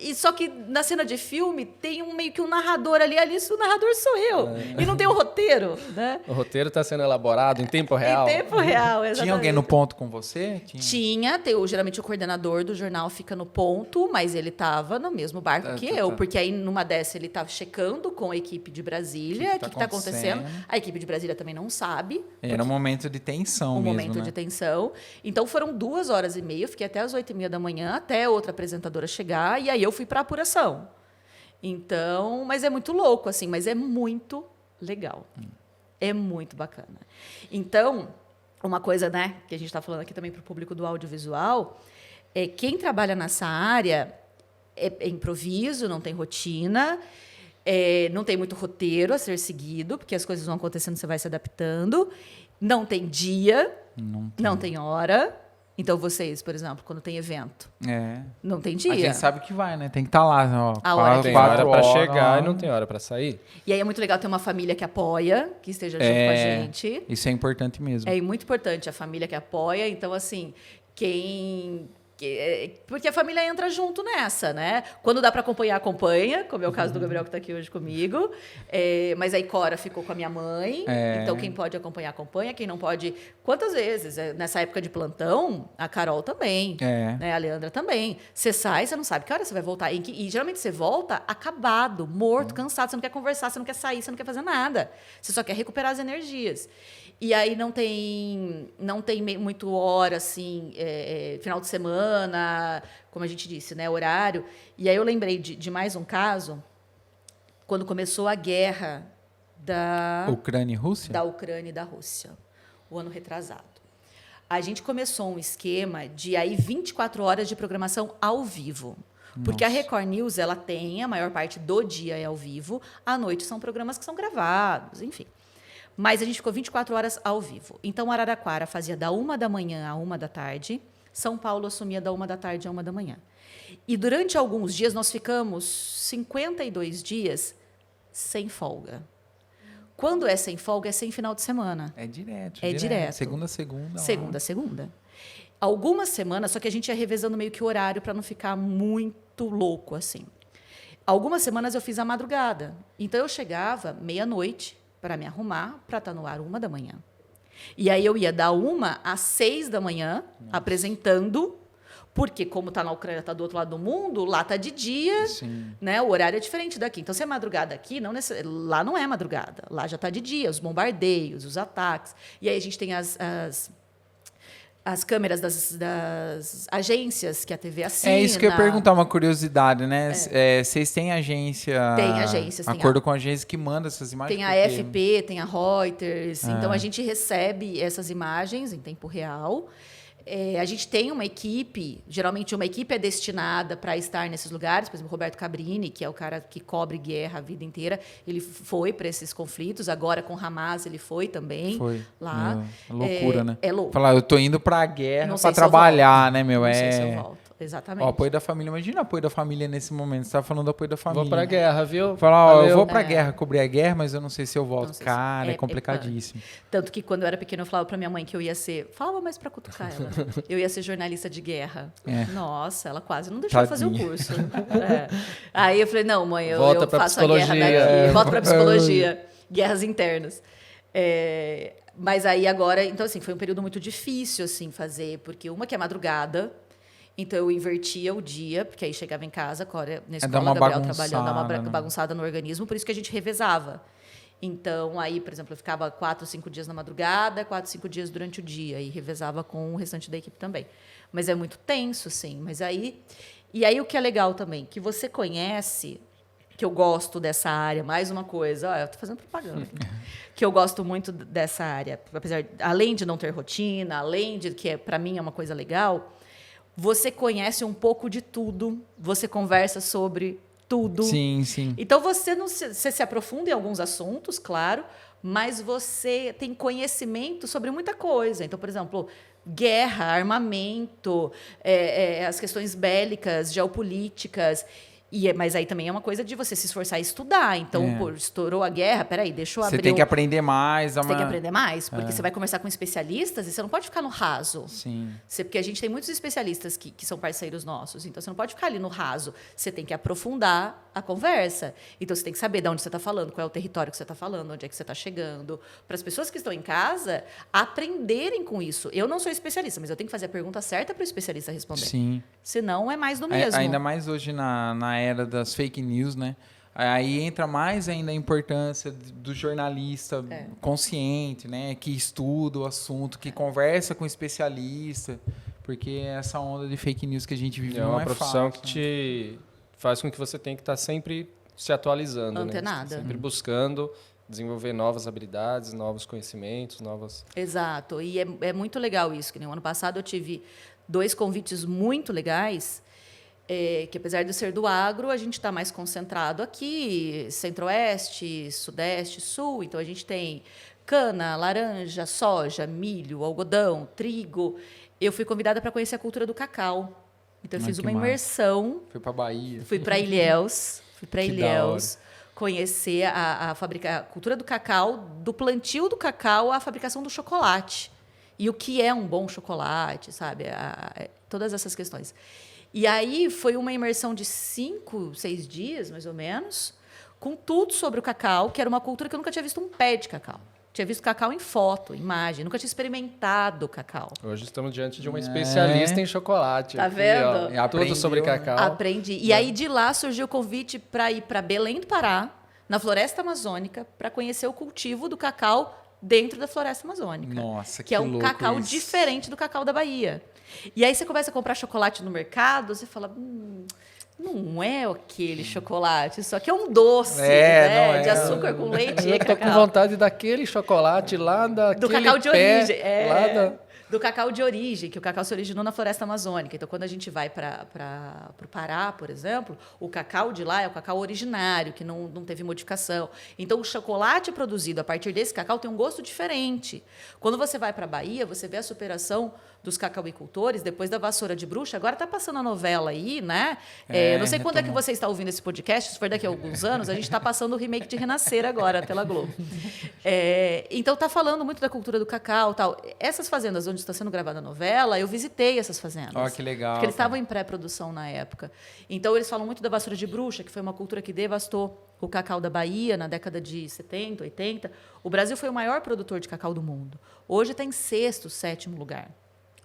E só que na cena de filme tem meio que um narrador ali o narrador sou eu. E não tem o roteiro, né? O roteiro está sendo elaborado em tempo real. Em tempo real, exatamente. Tinha alguém no ponto com você? Tinha, geralmente o coordenador do jornal fica no ponto, mas ele estava no mesmo barco que eu, porque aí numa dessa ele estava checando com a equipe de Brasília o que está acontecendo. A equipe de Brasília também não sabe. Era um momento de tensão mesmo, momento né? de tensão. Então foram 2h30, eu fiquei até as 8h30 da manhã, até outra apresentadora chegar, e aí eu fui para a apuração. Então, mas é muito louco, assim, mas é muito legal. É muito bacana. Então, uma coisa, né, que a gente está falando aqui também para o público do audiovisual, é quem trabalha nessa área é improviso, não tem rotina, não tem muito roteiro a ser seguido, porque as coisas vão acontecendo, você vai se adaptando, não tem dia, não tem hora, Então, vocês, por exemplo, quando tem evento, É. não tem dia. A gente sabe que vai, né? Tem que estar lá, ó. A hora Tem que hora para horas, chegar ó. e não tem hora para sair. E aí é muito legal ter uma família que apoia, que esteja junto com a gente. Isso é importante mesmo. É muito importante a família que apoia. Então, assim, porque a família entra junto nessa, né? Quando dá para acompanhar, acompanha, como é o caso do Gabriel que está aqui hoje comigo. Mas aí Cora ficou com a minha mãe. Então, quem pode acompanhar, acompanha. Quem não pode... Quantas vezes? Nessa época de plantão, a Carol também. Né? A Leandra também. Você sai, você não sabe que hora você vai voltar. E geralmente você volta acabado, morto, cansado. Você não quer conversar, você não quer sair, você não quer fazer nada. Você só quer recuperar as energias. E aí não tem muito hora, assim, final de semana, como a gente disse, né, horário. E aí eu lembrei de mais um caso, quando começou a guerra da Ucrânia e Rússia? Da Ucrânia e da Rússia, o ano retrasado. A gente começou um esquema de aí 24 horas de programação ao vivo. Porque a Record News, ela tem, a maior parte do dia é ao vivo, à noite são programas que são gravados, enfim. Mas a gente ficou 24 horas ao vivo. Então, Araraquara fazia da 1h à 1h, São Paulo assumia da 1h à 1h. E durante alguns dias, nós ficamos 52 dias sem folga. Quando é sem folga, é sem final de semana. É direto. É direto. Segunda a segunda. Segunda a segunda. Algumas semanas, só que a gente ia revezando meio que o horário para não ficar muito louco, assim. Algumas semanas eu fiz a madrugada. Então, eu chegava meia-noite, para me arrumar, para estar no ar 1h. E aí eu ia da 1h às 6h, apresentando, porque como está na Ucrânia, está do outro lado do mundo, lá está de dia, né? O horário é diferente daqui. Então, se é madrugada aqui, lá não é madrugada, lá já está de dia, os bombardeios, os ataques. E aí a gente tem as câmeras das agências que a TV assina. É isso que eu ia perguntar, uma curiosidade, né? Vocês têm agência... Tem agências. Acordo com a agência que manda essas imagens? Tem a FP, tem a Reuters. Então, a gente recebe essas imagens em tempo real. A gente tem uma equipe, geralmente uma equipe é destinada para estar nesses lugares. Por exemplo, o Roberto Cabrini, que é o cara que cobre guerra a vida inteira, ele foi para esses conflitos. Agora, com Hamas, ele foi também lá. Loucura, né? É louco. Falar, eu tô indo para a guerra para trabalhar, né, meu? Não sei se eu volto. Exatamente. O apoio da família. Imagina o apoio da família nesse momento. Você estava falando do apoio da família. Vou pra guerra, viu? Falar, eu vou pra guerra, cobrir a guerra, mas eu não sei se eu volto. Cara, é complicadíssimo. Tanto que quando eu era pequena, eu falava pra minha mãe que eu ia ser... Falava mais pra cutucar ela. Eu ia ser jornalista de guerra. Nossa, ela quase não deixou eu fazer o curso. Aí eu falei, não, mãe, eu faço a guerra daqui. Volto pra psicologia. Guerras internas. Mas aí agora... Então, assim, foi um período muito difícil, assim, fazer. Porque uma que é madrugada... Então, eu invertia o dia, porque aí chegava em casa, Cora, na escola, Gabriel trabalhando, dá uma bagunçada no organismo, por isso que a gente revezava. Então, aí, por exemplo, eu ficava 4, 5 dias na madrugada, 4, 5 dias durante o dia, e revezava com o restante da equipe também. Mas é muito tenso, sim. E aí, o que é legal também, que você conhece, que eu gosto dessa área, mais uma coisa, eu estou fazendo propaganda, que eu gosto muito dessa área, além de não ter rotina, além de que, para mim, é uma coisa legal... Você conhece um pouco de tudo, você conversa sobre tudo. Sim, sim. Então, você se aprofunda em alguns assuntos, claro, mas você tem conhecimento sobre muita coisa. Então, por exemplo, guerra, armamento, as questões bélicas, geopolíticas. Mas aí também é uma coisa de você se esforçar a estudar. Então, pô, estourou a guerra, peraí, deixa eu abrir... Você tem que aprender mais. Você tem que aprender mais, porque você vai conversar com especialistas e você não pode ficar no raso. Sim. Porque a gente tem muitos especialistas que são parceiros nossos, então você não pode ficar ali no raso. Você tem que aprofundar a conversa. Então, você tem que saber de onde você está falando, qual é o território que você está falando, onde é que você está chegando. Para as pessoas que estão em casa, aprenderem com isso. Eu não sou especialista, mas eu tenho que fazer a pergunta certa para o especialista responder. Sim. Senão, é mais do mesmo. Ainda mais hoje na era das fake news, né? Aí entra mais ainda a importância do jornalista consciente, né? Que estuda o assunto, que conversa com especialista, porque essa onda de fake news que a gente vive não é fácil. É uma profissão que te faz com que você tenha que estar sempre se atualizando, antenada. né? Sempre buscando desenvolver novas habilidades, novos conhecimentos, novas... Exato. E é muito legal isso. Que no ano passado eu tive 2 convites muito legais, que apesar de ser do agro, a gente está mais concentrado aqui, centro-oeste, sudeste, sul. Então, a gente tem cana, laranja, soja, milho, algodão, trigo. eu fui convidada para conhecer a cultura do cacau. Então, eu fiz que uma massa. imersão. Foi pra Bahia. Fui para Ilhéus. Que da hora. Conhecer a cultura do cacau, do plantio do cacau à fabricação do chocolate. E o que é um bom chocolate, sabe? Todas essas questões. E aí foi uma imersão de 5, 6 dias, mais ou menos, com tudo sobre o cacau, que era uma cultura que eu nunca tinha visto um pé de cacau. Tinha visto cacau em foto, imagem, nunca tinha experimentado cacau. Hoje estamos diante de uma especialista em chocolate. Tá aqui, vendo? ó. E aprendeu, Tudo sobre né? cacau. Aprendi. E aí de lá surgiu o convite para ir para Belém do Pará, na Floresta Amazônica, para conhecer o cultivo do cacau dentro da Floresta Amazônica. Nossa, que é um louco cacau isso. diferente do cacau da Bahia. E aí você começa a comprar chocolate no mercado, você fala, não é aquele chocolate, isso aqui é um doce, não é. de açúcar com leite e Eu tô com cacau. vontade daquele chocolate lá daquele Do cacau de pé, origem. lá Do cacau de origem, que o cacau se originou na Floresta Amazônica. Então, quando a gente vai para o Pará, por exemplo, o cacau de lá é o cacau originário, que não teve modificação. Então, o chocolate produzido a partir desse cacau tem um gosto diferente. Quando você vai para a Bahia, você vê a superação dos cacauicultores, depois da vassoura de bruxa. Agora está passando a novela aí, né? Eu não sei quando é que você está ouvindo esse podcast, se for daqui a alguns anos, a gente está passando o remake de Renascer agora pela Globo. Então, está falando muito da cultura do cacau, tal. Essas fazendas onde está sendo gravada a novela, eu visitei essas fazendas. Ó, que legal. Porque eles estavam em pré-produção na época. Então, eles falam muito da vassoura de bruxa, que foi uma cultura que devastou o cacau da Bahia na década de 70, 80. O Brasil foi o maior produtor de cacau do mundo. Hoje está em 6º, 7º lugar.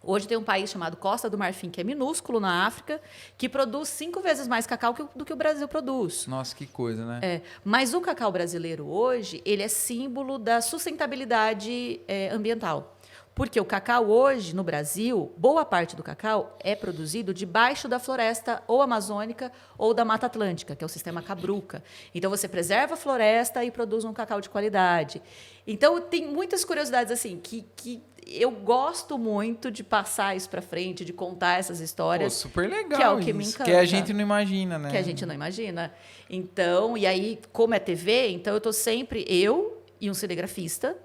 Hoje tem um país chamado Costa do Marfim, que é minúsculo na África, que produz 5 vezes mais cacau do que o Brasil produz. Nossa, que coisa, né? Mas o cacau brasileiro hoje, ele é símbolo da sustentabilidade ambiental. Porque o cacau hoje, no Brasil, boa parte do cacau é produzido debaixo da floresta ou amazônica ou da Mata Atlântica, que é o sistema Cabruca. Então, você preserva a floresta e produz um cacau de qualidade. Então, tem muitas curiosidades assim que eu gosto muito de passar isso para frente, de contar essas histórias. Pô, super legal. Que é o que isso, me encanta. que a gente não imagina, né? Que a gente não imagina. Então, e aí, como é TV, então eu estou sempre, eu e um cinegrafista.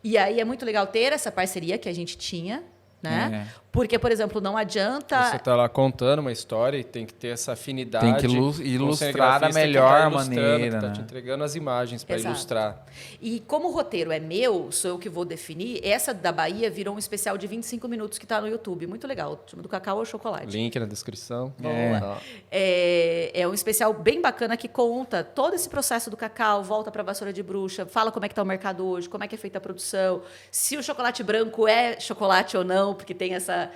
E aí é muito legal ter essa parceria que a gente tinha, né? Porque, por exemplo, não adianta... Você está lá contando uma história e tem que ter essa afinidade. Tem que ilustrar da melhor maneira, Está né? te entregando as imagens para ilustrar. E como o roteiro é meu, sou eu que vou definir, essa da Bahia virou um especial de 25 minutos que está no YouTube. Muito legal. Chama do Cacau ao Chocolate. Link na descrição. Boa. É um especial bem bacana que conta todo esse processo do cacau, volta para a vassoura de bruxa, fala como é que está o mercado hoje, como é que é feita a produção, se o chocolate branco é chocolate ou não, porque tem essa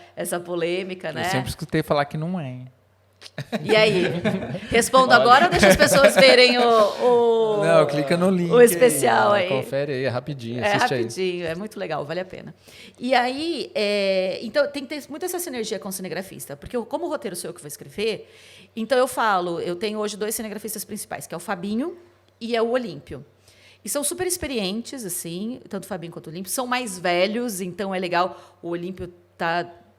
polêmica, né? Eu sempre escutei falar que não é. E aí? Respondo agora ou deixa as pessoas verem Não, clica no link. o especial aí. Confere aí, é rapidinho, É assiste rapidinho, é muito legal, vale a pena. E aí, então tem que ter muito essa sinergia com o cinegrafista, porque como o roteiro sou eu que vou escrever, então eu tenho hoje 2 cinegrafistas principais, que é o Fabinho e é o Olímpio. E são super experientes, assim, tanto o Fabinho quanto o Olímpio, são mais velhos, então é legal, o Olímpio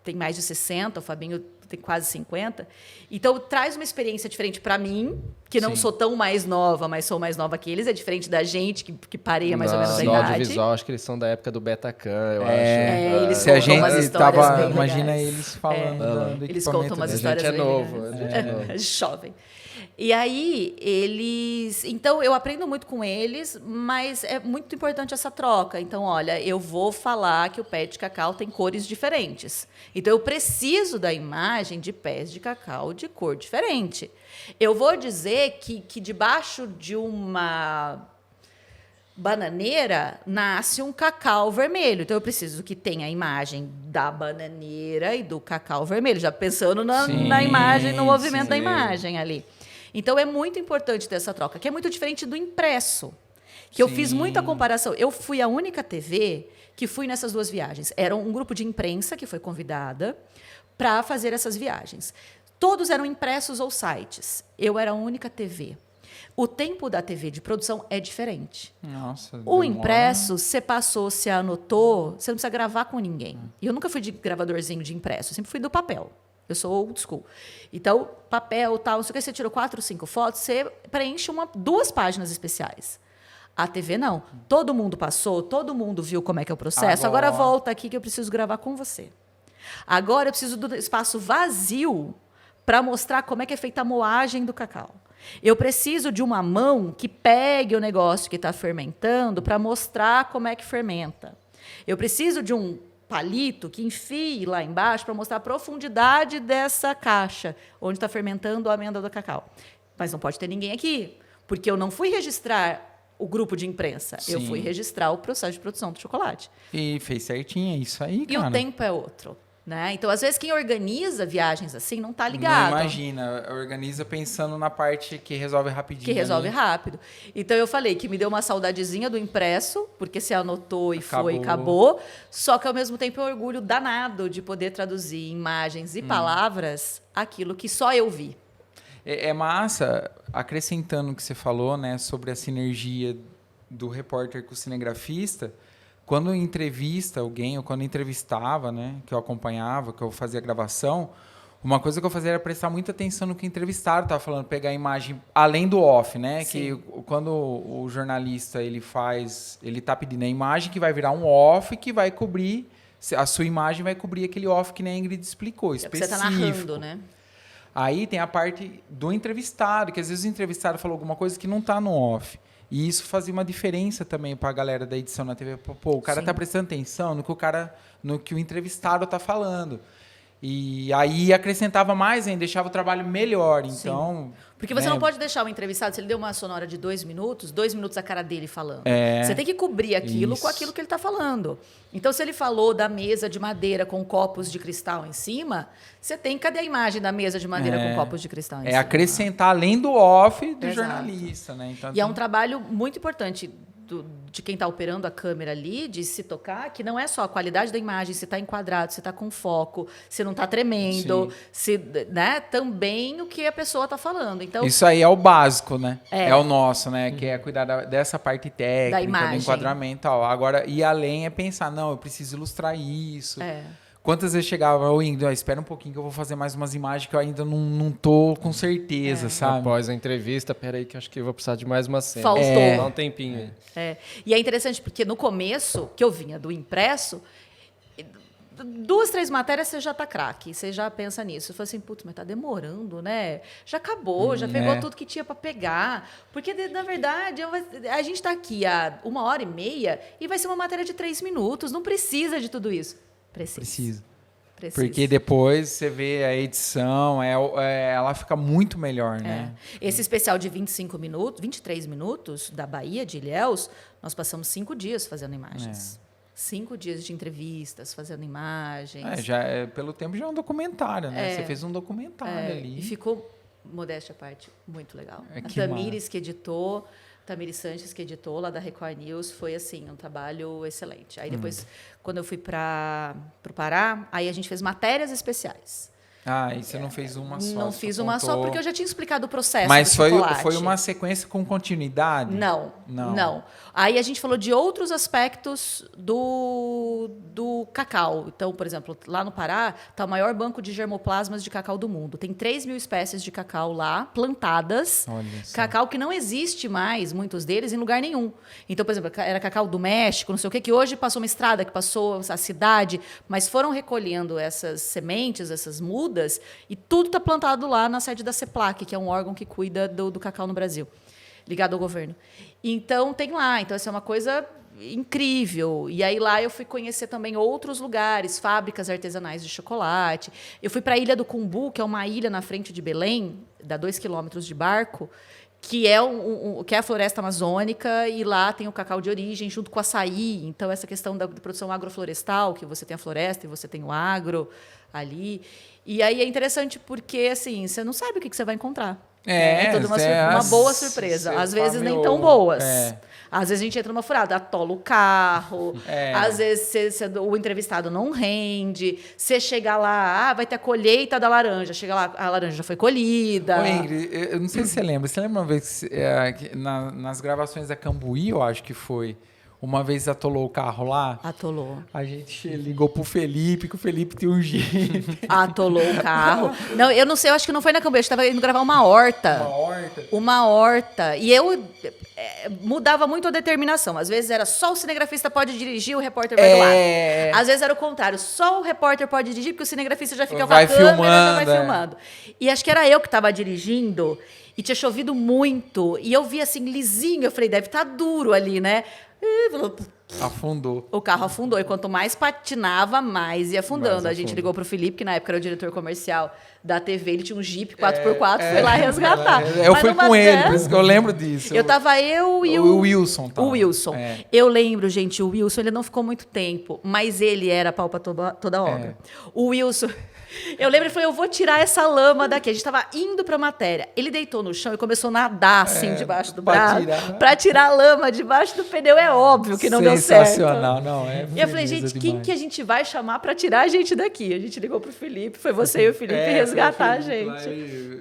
tem mais de 60, o Fabinho tem quase 50. Então, traz uma experiência diferente para mim, que não sou tão mais nova, mas sou mais nova que eles. É diferente da gente, que pareia mais ou menos a no idade. audiovisual, acho que eles são da época do Betacam, eu acho. Eles Se a contam umas gente histórias tava... bem Imagina legais. eles falando do Eles equipamento contam umas deles. histórias A gente é bem novo, legais. a gente é novo. Jovem. E aí, então, eu aprendo muito com eles, mas é muito importante essa troca. Então, olha, eu vou falar que o pé de cacau tem cores diferentes. Então, eu preciso da imagem de pés de cacau de cor diferente. Eu vou dizer que debaixo de uma bananeira nasce um cacau vermelho. Então, eu preciso que tenha a imagem da bananeira e do cacau vermelho, já pensando na imagem, no movimento da imagem ali. Então, é muito importante ter essa troca, que é muito diferente do impresso, que eu fiz muita comparação. Eu fui a única TV que fui nessas 2 viagens. Era um grupo de imprensa que foi convidada para fazer essas viagens. Todos eram impressos ou sites. Eu era a única TV. O tempo da TV de produção é diferente. Nossa, o impresso, você passou, você anotou, você não precisa gravar com ninguém. E eu nunca fui de gravadorzinho de impresso, eu sempre fui do papel. Eu sou old school. Então, papel, tal, não sei o que, você tirou 4, 5 fotos, você preenche 2 páginas especiais. A TV não. Todo mundo passou, todo mundo viu como é que é o processo. Agora volta aqui que eu preciso gravar com você. Agora eu preciso do espaço vazio para mostrar como é que é feita a moagem do cacau. Eu preciso de uma mão que pegue o negócio que está fermentando para mostrar como é que fermenta. Eu preciso de um palito que enfie lá embaixo para mostrar a profundidade dessa caixa onde está fermentando a amêndoa do cacau. Mas não pode ter ninguém aqui, porque eu não fui registrar o grupo de imprensa. Sim. Eu fui registrar o processo de produção do chocolate. E fez certinho, é isso aí, E cara. o tempo é outro. Né? Então, às vezes, quem organiza viagens assim não está ligado. Não imagina, organiza pensando na parte que resolve rapidinho. Que resolve ali. rápido. Então, eu falei que me deu uma saudadezinha do impresso, porque você anotou e foi e Acabou. acabou. Só que, ao mesmo tempo, é um orgulho danado de poder traduzir em imagens e palavras aquilo que só eu vi. É massa, acrescentando o que você falou, né, sobre a sinergia do repórter com o cinegrafista. Quando eu entrevista alguém, ou quando eu entrevistava, né, que eu acompanhava, que eu fazia gravação, uma coisa que eu fazia era prestar muita atenção no que o entrevistado estava falando, pegar a imagem além do off, né? Sim. Que quando o jornalista ele está pedindo a imagem que vai virar um off que vai cobrir, a sua imagem vai cobrir aquele off que nem a Ingrid explicou, É porque específico. você está narrando, né? Aí tem a parte do entrevistado, que às vezes o entrevistado falou alguma coisa que não está no off. E isso fazia uma diferença também para a galera da edição na TV. Pô, o cara Sim. tá prestando atenção no que o entrevistado tá falando. E aí acrescentava mais ainda, deixava o trabalho melhor. Então, Porque você né, não pode deixar o entrevistado, se ele deu uma sonora de 2 minutos a cara dele falando. É. Você tem que cobrir aquilo Isso. com aquilo que ele está falando. Então, se ele falou da mesa de madeira com copos de cristal em cima, você tem... Cadê a imagem da mesa de madeira com copos de cristal em cima? é acrescentar além do off do Exato. jornalista, né? Então, E é um trabalho muito importante de quem está operando a câmera ali, de se tocar, que não é só a qualidade da imagem, se está enquadrado, se está com foco, se não está tremendo, se, né, também o que a pessoa está falando. Então, isso aí é o básico, né? É. É o nosso, né? Que é cuidar dessa parte técnica, Da imagem. do enquadramento e tal. Agora, ir além é pensar, não, eu preciso ilustrar isso. É. Quantas vezes chegava, ô Ingrid, espera um pouquinho que eu vou fazer mais umas imagens que eu ainda não tô com certeza, sabe? Após a entrevista, peraí que eu acho que eu vou precisar de mais uma cena. Faltou. Dá um tempinho aí. É. E é interessante porque no começo, que eu vinha do impresso, 2, 3 matérias você já tá craque, você já pensa nisso. Eu falei assim, putz, mas tá demorando, né? Já acabou, já pegou tudo que tinha para pegar. Porque, na verdade, a gente tá aqui há 1h30 e vai ser uma matéria de 3 minutos. Não precisa de tudo isso. Precisa. Porque depois você vê a edição, ela fica muito melhor, né? Esse especial de 23 minutos da Bahia, de Ilhéus, nós passamos 5 dias fazendo imagens. 5 dias de entrevistas, fazendo imagens. Pelo tempo já é um documentário, né? Você fez um documentário ali. E ficou, modéstia à parte, muito legal. A Que Tamires que editou, Tamires Sanches que editou lá da Record News, foi assim, um trabalho excelente. Aí depois, quando eu fui para o Pará, aí a gente fez matérias especiais. Ah, e você não fez uma só? Não você fiz uma só contou. porque eu já tinha explicado o processo Mas do foi chocolate. uma sequência com continuidade? Não. Aí a gente falou de outros aspectos do cacau. Então, por exemplo, lá no Pará está o maior banco de germoplasmas de cacau do mundo. Tem 3.000 espécies de cacau lá, plantadas. Olha só. Cacau que não existe mais, muitos deles, em lugar nenhum. Então, por exemplo, era cacau do México, não sei o quê, que hoje passou uma estrada, que passou a cidade, mas foram recolhendo essas sementes, essas mudas, e tudo está plantado lá na sede da CEPLAC, que é um órgão que cuida do cacau no Brasil, ligado ao governo. Então, tem lá. Então, essa é uma coisa incrível. E aí, lá eu fui conhecer também outros lugares, fábricas artesanais de chocolate. Eu fui para a Ilha do Cumbu, que é uma ilha na frente de Belém, dá 2 quilômetros de barco, que é que é a floresta amazônica, e lá tem o cacau de origem junto com o açaí. Então, essa questão da produção agroflorestal, que você tem a floresta e você tem o agro ali. E aí é interessante porque, assim, você não sabe o que você vai encontrar. É toda uma boa surpresa. Às vezes nem tão boas. Às vezes a gente entra numa furada, atola o carro. Às vezes o entrevistado não rende. Você chega lá, vai ter a colheita da laranja. Chega lá, a laranja já foi colhida. Ô, Ingrid, eu não sei se você lembra. Você lembra uma vez nas gravações da Cambuí, eu acho que foi, uma vez atolou o carro lá. Atolou. A gente ligou pro Felipe, que o Felipe tem um Jeep. Atolou o carro. Não, eu não sei, eu acho que não foi na Cambuí, eu estava indo gravar uma horta. Uma horta. E eu mudava muito a determinação. Às vezes era só o cinegrafista pode dirigir, o repórter vai do lado. Às vezes era o contrário, só o repórter pode dirigir, porque o cinegrafista já fica com a câmera e já vai filmando. E acho que era eu que estava dirigindo e tinha chovido muito. E eu vi assim, lisinho, eu falei, deve estar duro ali, né? Afundou. O carro afundou. E quanto mais patinava, mais ia afundando. A gente ligou pro Felipe, que na época era o diretor comercial da TV. Ele tinha um Jeep 4x4, foi lá resgatar. Eu fui com ele, por isso que eu lembro disso. Eu tava eu e o Wilson. Tá? O Wilson. Eu lembro, gente, o Wilson, ele não ficou muito tempo, mas ele era pau pra toda obra. O Wilson... Eu lembro, ele falou, eu vou tirar essa lama daqui. A gente estava indo para a matéria. Ele deitou no chão e começou a nadar, assim, debaixo do braço. Para tirar a lama debaixo do pneu. É óbvio que não deu certo. Sensacional, não é? E eu falei, gente, quem que a gente vai chamar para tirar a gente daqui? A gente ligou pro Felipe, foi você e o Felipe resgatar a gente.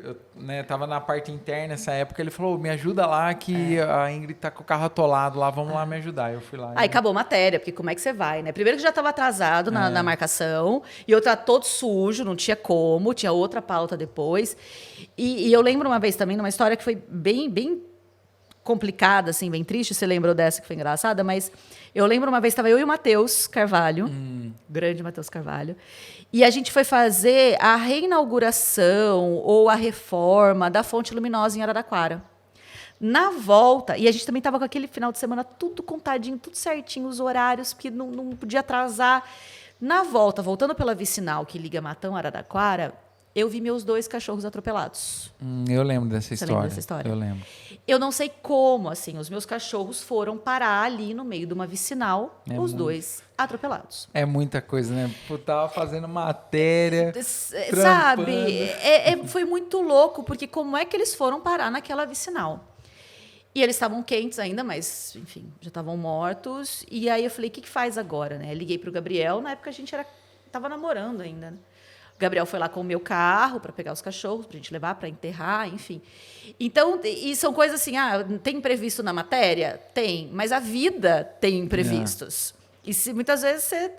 Eu tava na parte interna nessa época, ele falou, me ajuda lá que a Ingrid tá com o carro atolado lá, vamos lá me ajudar. Eu fui lá. Aí acabou a matéria, porque como é que você vai, né? Primeiro que já estava atrasado na marcação, e eu tava todo sujo, não tinha como, tinha outra pauta depois. E eu lembro uma vez também, numa história que foi bem complicada, assim, bem triste, você lembrou dessa que foi engraçada, mas eu lembro uma vez, estava eu e o Matheus Carvalho, grande Matheus Carvalho, e a gente foi fazer a reinauguração ou a reforma da Fonte Luminosa em Araraquara. Na volta, e a gente também estava com aquele final de semana tudo contadinho, tudo certinho, os horários, que não podia atrasar. Na volta, voltando pela vicinal que liga Matão a Araraquara, eu vi meus 2 cachorros atropelados. Eu lembro dessa história. Lembra dessa história? Eu lembro. Eu não sei como, assim, os meus cachorros foram parar ali no meio de uma vicinal, os 2 atropelados. É muita coisa, né? Eu tava fazendo matéria, sabe? Foi muito louco, porque como é que eles foram parar naquela vicinal? E eles estavam quentes ainda, mas, enfim, já estavam mortos. E aí eu falei, o que faz agora, né? Liguei para o Gabriel, na época a gente estava namorando ainda, né? O Gabriel foi lá com o meu carro para pegar os cachorros, para a gente levar, para enterrar, enfim. Então, e são coisas assim, tem imprevisto na matéria? Tem, mas a vida tem imprevistos. E muitas vezes você...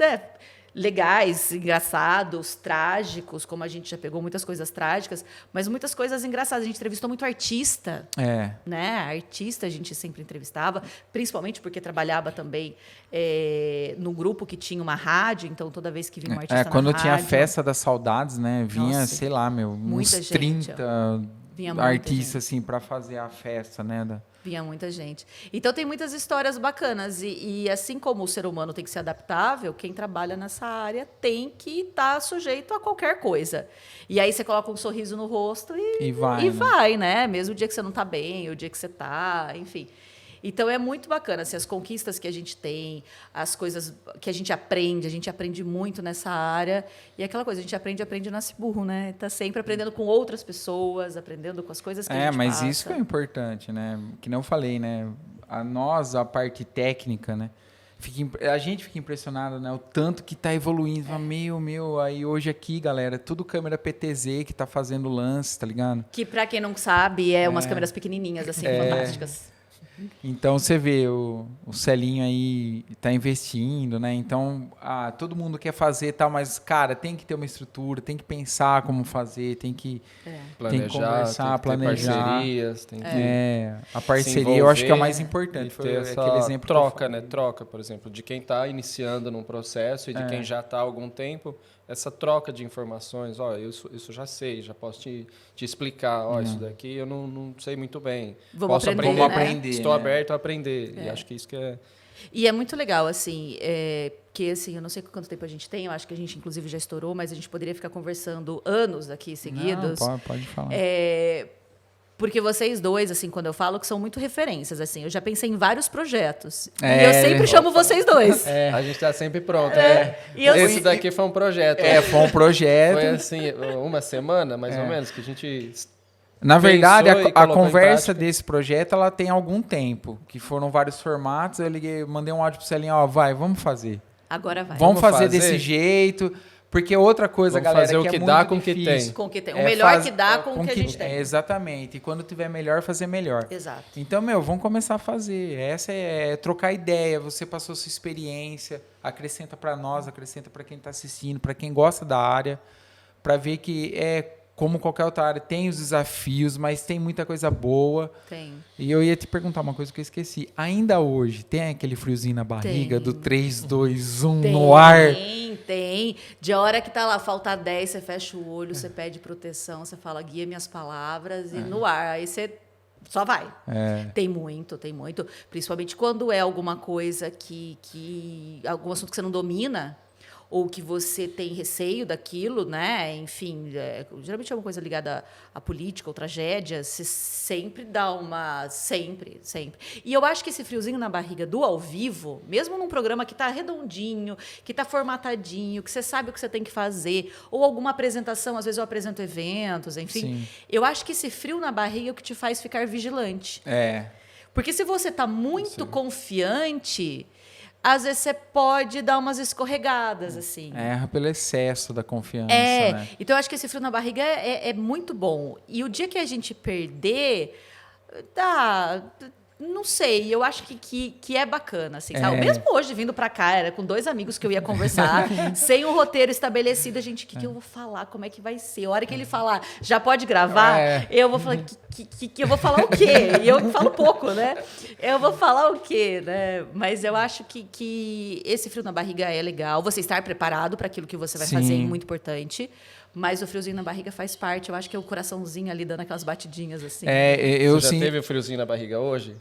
legais, engraçados, trágicos, como a gente já pegou muitas coisas trágicas, mas muitas coisas engraçadas. A gente entrevistou muito artista, né? Artista a gente sempre entrevistava, principalmente porque trabalhava também no grupo que tinha uma rádio, então toda vez que vinha um artista na rádio... Quando tinha a Festa das Saudades, né? Vinha, sei lá, uns 30 artistas, assim, para fazer a festa, né? Vinha muita gente. Então, tem muitas histórias bacanas. E assim como o ser humano tem que ser adaptável, quem trabalha nessa área tem que estar sujeito a qualquer coisa. E aí você coloca um sorriso no rosto e vai, né? Mesmo o dia que você não está bem, o dia que você está, enfim. Então, é muito bacana, assim, as conquistas que a gente tem, as coisas que a gente aprende muito nessa área. E aquela coisa, a gente aprende nasce burro, né? Está sempre aprendendo com outras pessoas, aprendendo com as coisas que a gente mas passa. isso que é importante, né? Que não eu falei, né? A parte técnica, né? A gente fica impressionado, né? O tanto que está evoluindo. Aí hoje aqui, galera, tudo câmera PTZ que está fazendo lance, tá ligado? Que, para quem não sabe, umas câmeras pequenininhas, assim, fantásticas. Então, você vê, o Celinho aí está investindo, né? Então, todo mundo quer fazer, tal, mas, cara, tem que ter uma estrutura, tem que pensar como fazer, tem que conversar, planejar. Parcerias, tem que a parceria eu acho que é o mais importante. Foi aquele exemplo troca, né? Troca, por exemplo, de quem está iniciando num processo e de quem já está há algum tempo. Essa troca de informações, isso já sei, já posso te explicar, isso daqui eu não sei muito bem. Vamos aprender. Estou aberto a aprender. E acho que isso que é... E é muito legal, assim, que assim, eu não sei quanto tempo a gente tem, eu acho que a gente, inclusive, já estourou, mas a gente poderia ficar conversando anos aqui seguidos. Não, pode falar. Porque vocês dois, assim, quando eu falo, que são muito referências, assim. Eu já pensei em vários projetos. E eu sempre chamo vocês dois. A gente está sempre pronto. Esse daqui foi um projeto. Foi um projeto. Foi, assim, uma semana, mais ou menos, que a gente... Na verdade, a conversa desse projeto, ela tem algum tempo. Que foram vários formatos. Eu mandei um áudio pro Celinho, vamos fazer. Agora vai. Vamos fazer desse jeito... Porque outra coisa, Vamos galera, fazer o que que é dá muito com o que difícil. tem. Com o que tem. O É melhor que dá com o que a gente tem. Exatamente. E quando tiver melhor, fazer melhor. Exato. Então, vamos começar a fazer. Essa é trocar ideia. Você passou sua experiência, acrescenta para nós, acrescenta para quem está assistindo, para quem gosta da área, para ver que como qualquer outra área, tem os desafios, mas tem muita coisa boa. Tem. E eu ia te perguntar uma coisa que eu esqueci. Ainda hoje, tem aquele friozinho na barriga Tem. do 3, 2, 1 no ar? Tem. De hora que tá lá, falta 10, você fecha o olho, você pede proteção, você fala, guia minhas palavras, e no ar. Aí você só vai. Tem muito. Principalmente quando é alguma coisa algum assunto que você não domina, ou que você tem receio daquilo, né? Enfim, geralmente é uma coisa ligada à política ou tragédia, você sempre dá uma... Sempre. E eu acho que esse friozinho na barriga do ao vivo, mesmo num programa que está redondinho, que está formatadinho, que você sabe o que você tem que fazer, ou alguma apresentação, às vezes eu apresento eventos, enfim, Sim. eu acho que esse frio na barriga é o que te faz ficar vigilante. Porque se você está muito confiante... Às vezes você pode dar umas escorregadas, assim. Erra pelo excesso da confiança, né? Então eu acho que esse frio na barriga é muito bom. E o dia que a gente perder, não sei, eu acho que é bacana, assim, sabe? Mesmo hoje, vindo pra cá, era com 2 amigos que eu ia conversar, sem um roteiro estabelecido, a gente, o que eu vou falar? Como é que vai ser? A hora que ele falar, já pode gravar, eu vou falar, que eu vou falar o quê? E eu falo pouco, né? Eu vou falar o quê, né? Mas eu acho que esse frio na barriga é legal, você estar preparado para aquilo que você vai fazer é muito importante. Mas o friozinho na barriga faz parte. Eu acho que é o coraçãozinho ali dando aquelas batidinhas assim. Você já teve o friozinho na barriga hoje?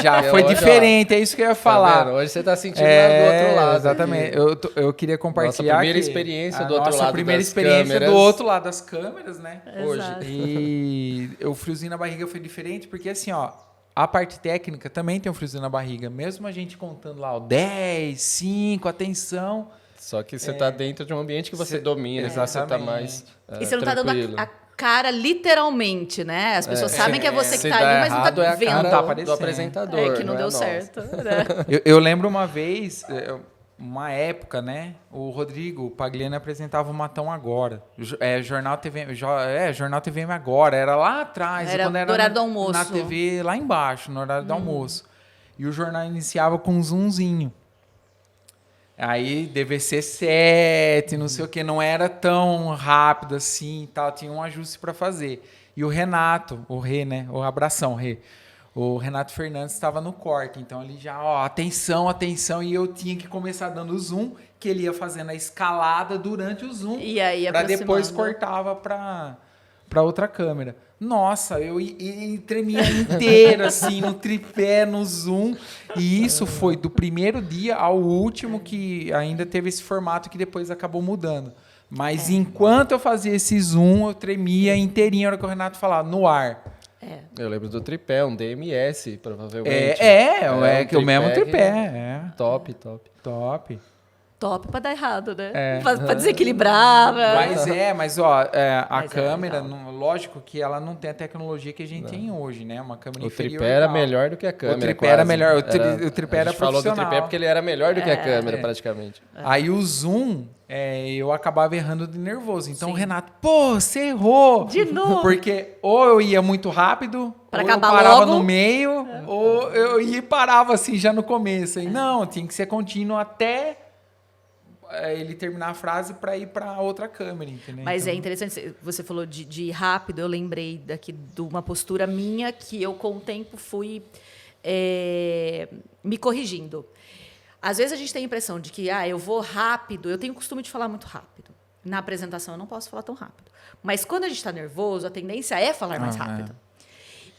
Já. Foi hoje, diferente, é isso que eu ia falar. Tá vendo? Hoje você está sentindo lá do outro lado. Exatamente. Eu queria compartilhar. Nossa primeira experiência do outro lado das câmeras. Nossa primeira experiência do outro lado das câmeras, né? Exato. Hoje. E o friozinho na barriga foi diferente, porque assim, a parte técnica também tem um friozinho na barriga. Mesmo a gente contando lá, 10, 5, atenção... Só que você está dentro de um ambiente que você domina, você está mais e você não está tranquilo. dando a cara literalmente, né? As pessoas sabem que é você que está ali, mas não está vendo. Não tá do apresentador. Que não deu certo. Né? Eu lembro uma vez, uma época, né? O Rodrigo Pagliani apresentava o Matão Agora. Jornal TVM Agora. Era lá atrás. Era quando no horário do almoço. Na TV lá embaixo, no horário do almoço. E o jornal iniciava com um zoomzinho. Aí, DVC 7, não sei o que, não era tão rápido assim e tal, tinha um ajuste para fazer. E o Renato, o Rê, né? O abração, Rê. O Renato Fernandes estava no corte, então ele já, atenção, e eu tinha que começar dando zoom, que ele ia fazendo a escalada durante o zoom, e aí para depois cortava para outra câmera. Nossa, eu tremia inteira, assim, no tripé, no zoom. E isso foi do primeiro dia ao último, que ainda teve esse formato que depois acabou mudando. Mas enquanto eu fazia esse zoom, eu tremia inteirinha a hora que o Renato falava, no ar. Eu lembro do tripé, um DMS, provavelmente. Que o mesmo tripé. Top pra dar errado, né? Pra desequilibrar. Mas a câmera, lógico que ela não tem a tecnologia que a gente tem hoje, né? Uma câmera inferior. O tripé era melhor do que a câmera. O tripé era melhor. O tripé era profissional. A gente falou do tripé porque ele era melhor do que a câmera, praticamente. Aí o zoom, eu acabava errando de nervoso. Então o Renato, você errou! De novo! Porque ou eu ia muito rápido, pra ou acabar eu parava logo. no meio, ou eu ia e parava assim já no começo. E não, tinha que ser contínuo até ele terminar a frase para ir para outra câmera, entendeu? Mas então... é interessante, você falou de ir rápido, eu lembrei daqui de uma postura minha que eu, com o tempo, fui me corrigindo. Às vezes a gente tem a impressão de que eu vou rápido, eu tenho o costume de falar muito rápido. Na apresentação eu não posso falar tão rápido. Mas quando a gente está nervoso, a tendência é falar mais rápido.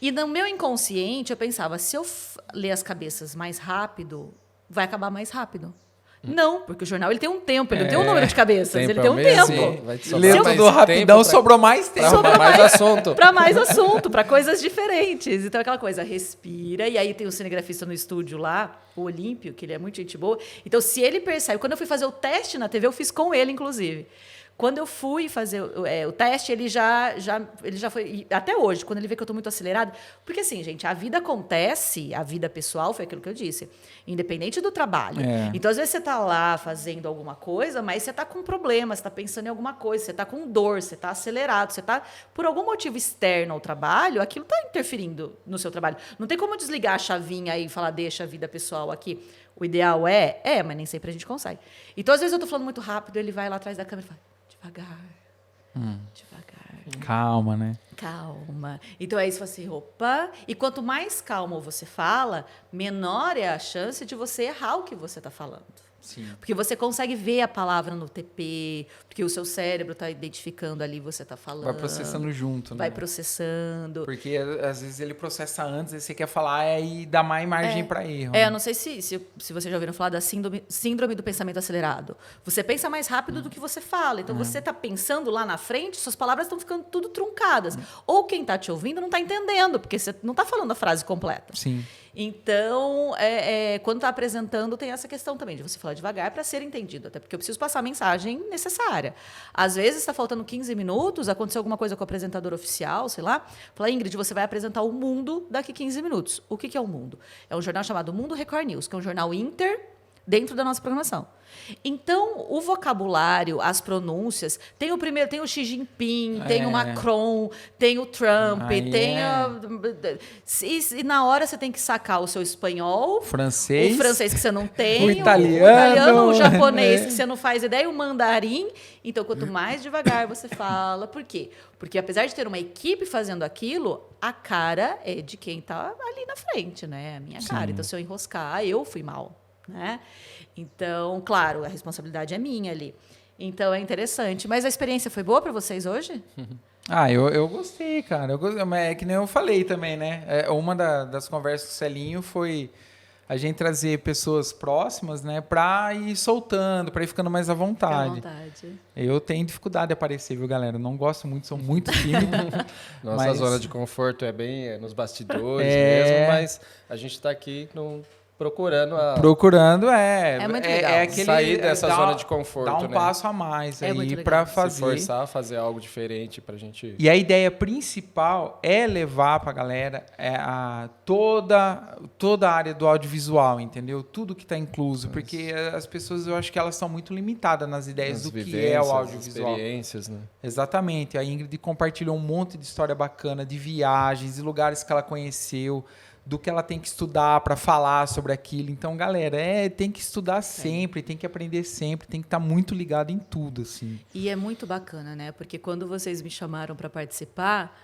E no meu inconsciente eu pensava, se eu ler as cabeças mais rápido, vai acabar mais rápido. Não, porque o jornal ele tem um tempo, ele não tem um número de cabeças, ele tem um tempo. Leu tudo rapidão, sobrou mais tempo. Sobrou mais assunto. Para mais assunto, para coisas diferentes. Então, aquela coisa, respira, e aí tem o cinegrafista no estúdio lá, o Olímpio, que ele é muito gente boa. Então, se ele percebe... Quando eu fui fazer o teste na TV, eu fiz com ele, inclusive. Quando eu fui fazer o teste, ele já foi... Até hoje, quando ele vê que eu estou muito acelerada... Porque, assim, gente, a vida acontece, a vida pessoal, foi aquilo que eu disse, independente do trabalho. Então, às vezes, você está lá fazendo alguma coisa, mas você está com problema, você está pensando em alguma coisa, você está com dor, você está acelerado, você está... Por algum motivo externo ao trabalho, aquilo está interferindo no seu trabalho. Não tem como desligar a chavinha e falar, deixa a vida pessoal aqui. O ideal mas nem sempre a gente consegue. Então, às vezes, eu estou falando muito rápido, ele vai lá atrás da câmera e fala... Devagar. Calma, né? Calma. Então, aí você fala assim, opa. E quanto mais calmo você fala, menor é a chance de você errar o que você está falando. Sim. Porque você consegue ver a palavra no TP, porque o seu cérebro está identificando ali você está falando. Vai processando junto, né? Vai processando. Porque às vezes ele processa antes, aí você quer falar e dá mais margem para erro. Eu não sei se vocês já ouviram falar da síndrome do pensamento acelerado. Você pensa mais rápido do que você fala. Então, você está pensando lá na frente, suas palavras estão ficando tudo truncadas. Ou quem está te ouvindo não está entendendo, porque você não está falando a frase completa. Sim. Então, quando está apresentando, tem essa questão também de você falar devagar para ser entendido. Até porque eu preciso passar a mensagem necessária. Às vezes, está faltando 15 minutos, aconteceu alguma coisa com o apresentador oficial, sei lá. Fala, Ingrid, você vai apresentar o Mundo daqui 15 minutos. O que é o Mundo? É um jornal chamado Mundo Record News, que é um jornal dentro da nossa programação. Então, o vocabulário, as pronúncias, tem o Xi Jinping, tem o Macron, tem o Trump, e na hora você tem que sacar o seu espanhol, francês, o francês que você não tem, o italiano, o japonês que você não faz ideia, o mandarim. Então, quanto mais devagar você fala, por quê? Porque apesar de ter uma equipe fazendo aquilo, a cara é de quem está ali na frente, né? A minha cara. Então, se eu enroscar, eu fui mal, né? Então, claro, a responsabilidade é minha ali. Então, é interessante. Mas a experiência foi boa para vocês hoje? Eu gostei, cara. É que nem eu falei também, né? Uma das conversas com o Celinho foi a gente trazer pessoas próximas, né? Para ir soltando, para ir ficando mais à vontade. Eu tenho dificuldade de aparecer, viu, galera? Não gosto muito, sou muito tímido. Nossa zona de conforto é bem nos bastidores mesmo, mas a gente está aqui procurando é muito legal. Aquele, sair dessa zona de conforto, dar um passo a mais aí para fazer. Se forçar a fazer algo diferente pra gente. E a ideia principal é levar pra galera toda a área do audiovisual, entendeu? Tudo que está incluso, porque as pessoas, eu acho que elas são muito limitadas nas ideias do que é o audiovisual. Experiências, né? Exatamente. A Ingrid compartilhou um monte de história bacana, de viagens, de lugares que ela conheceu, do que ela tem que estudar para falar sobre aquilo. Então, galera, tem que estudar sempre, tem que aprender sempre, tem que estar muito ligado em tudo, assim. E é muito bacana, né? Porque quando vocês me chamaram para participar,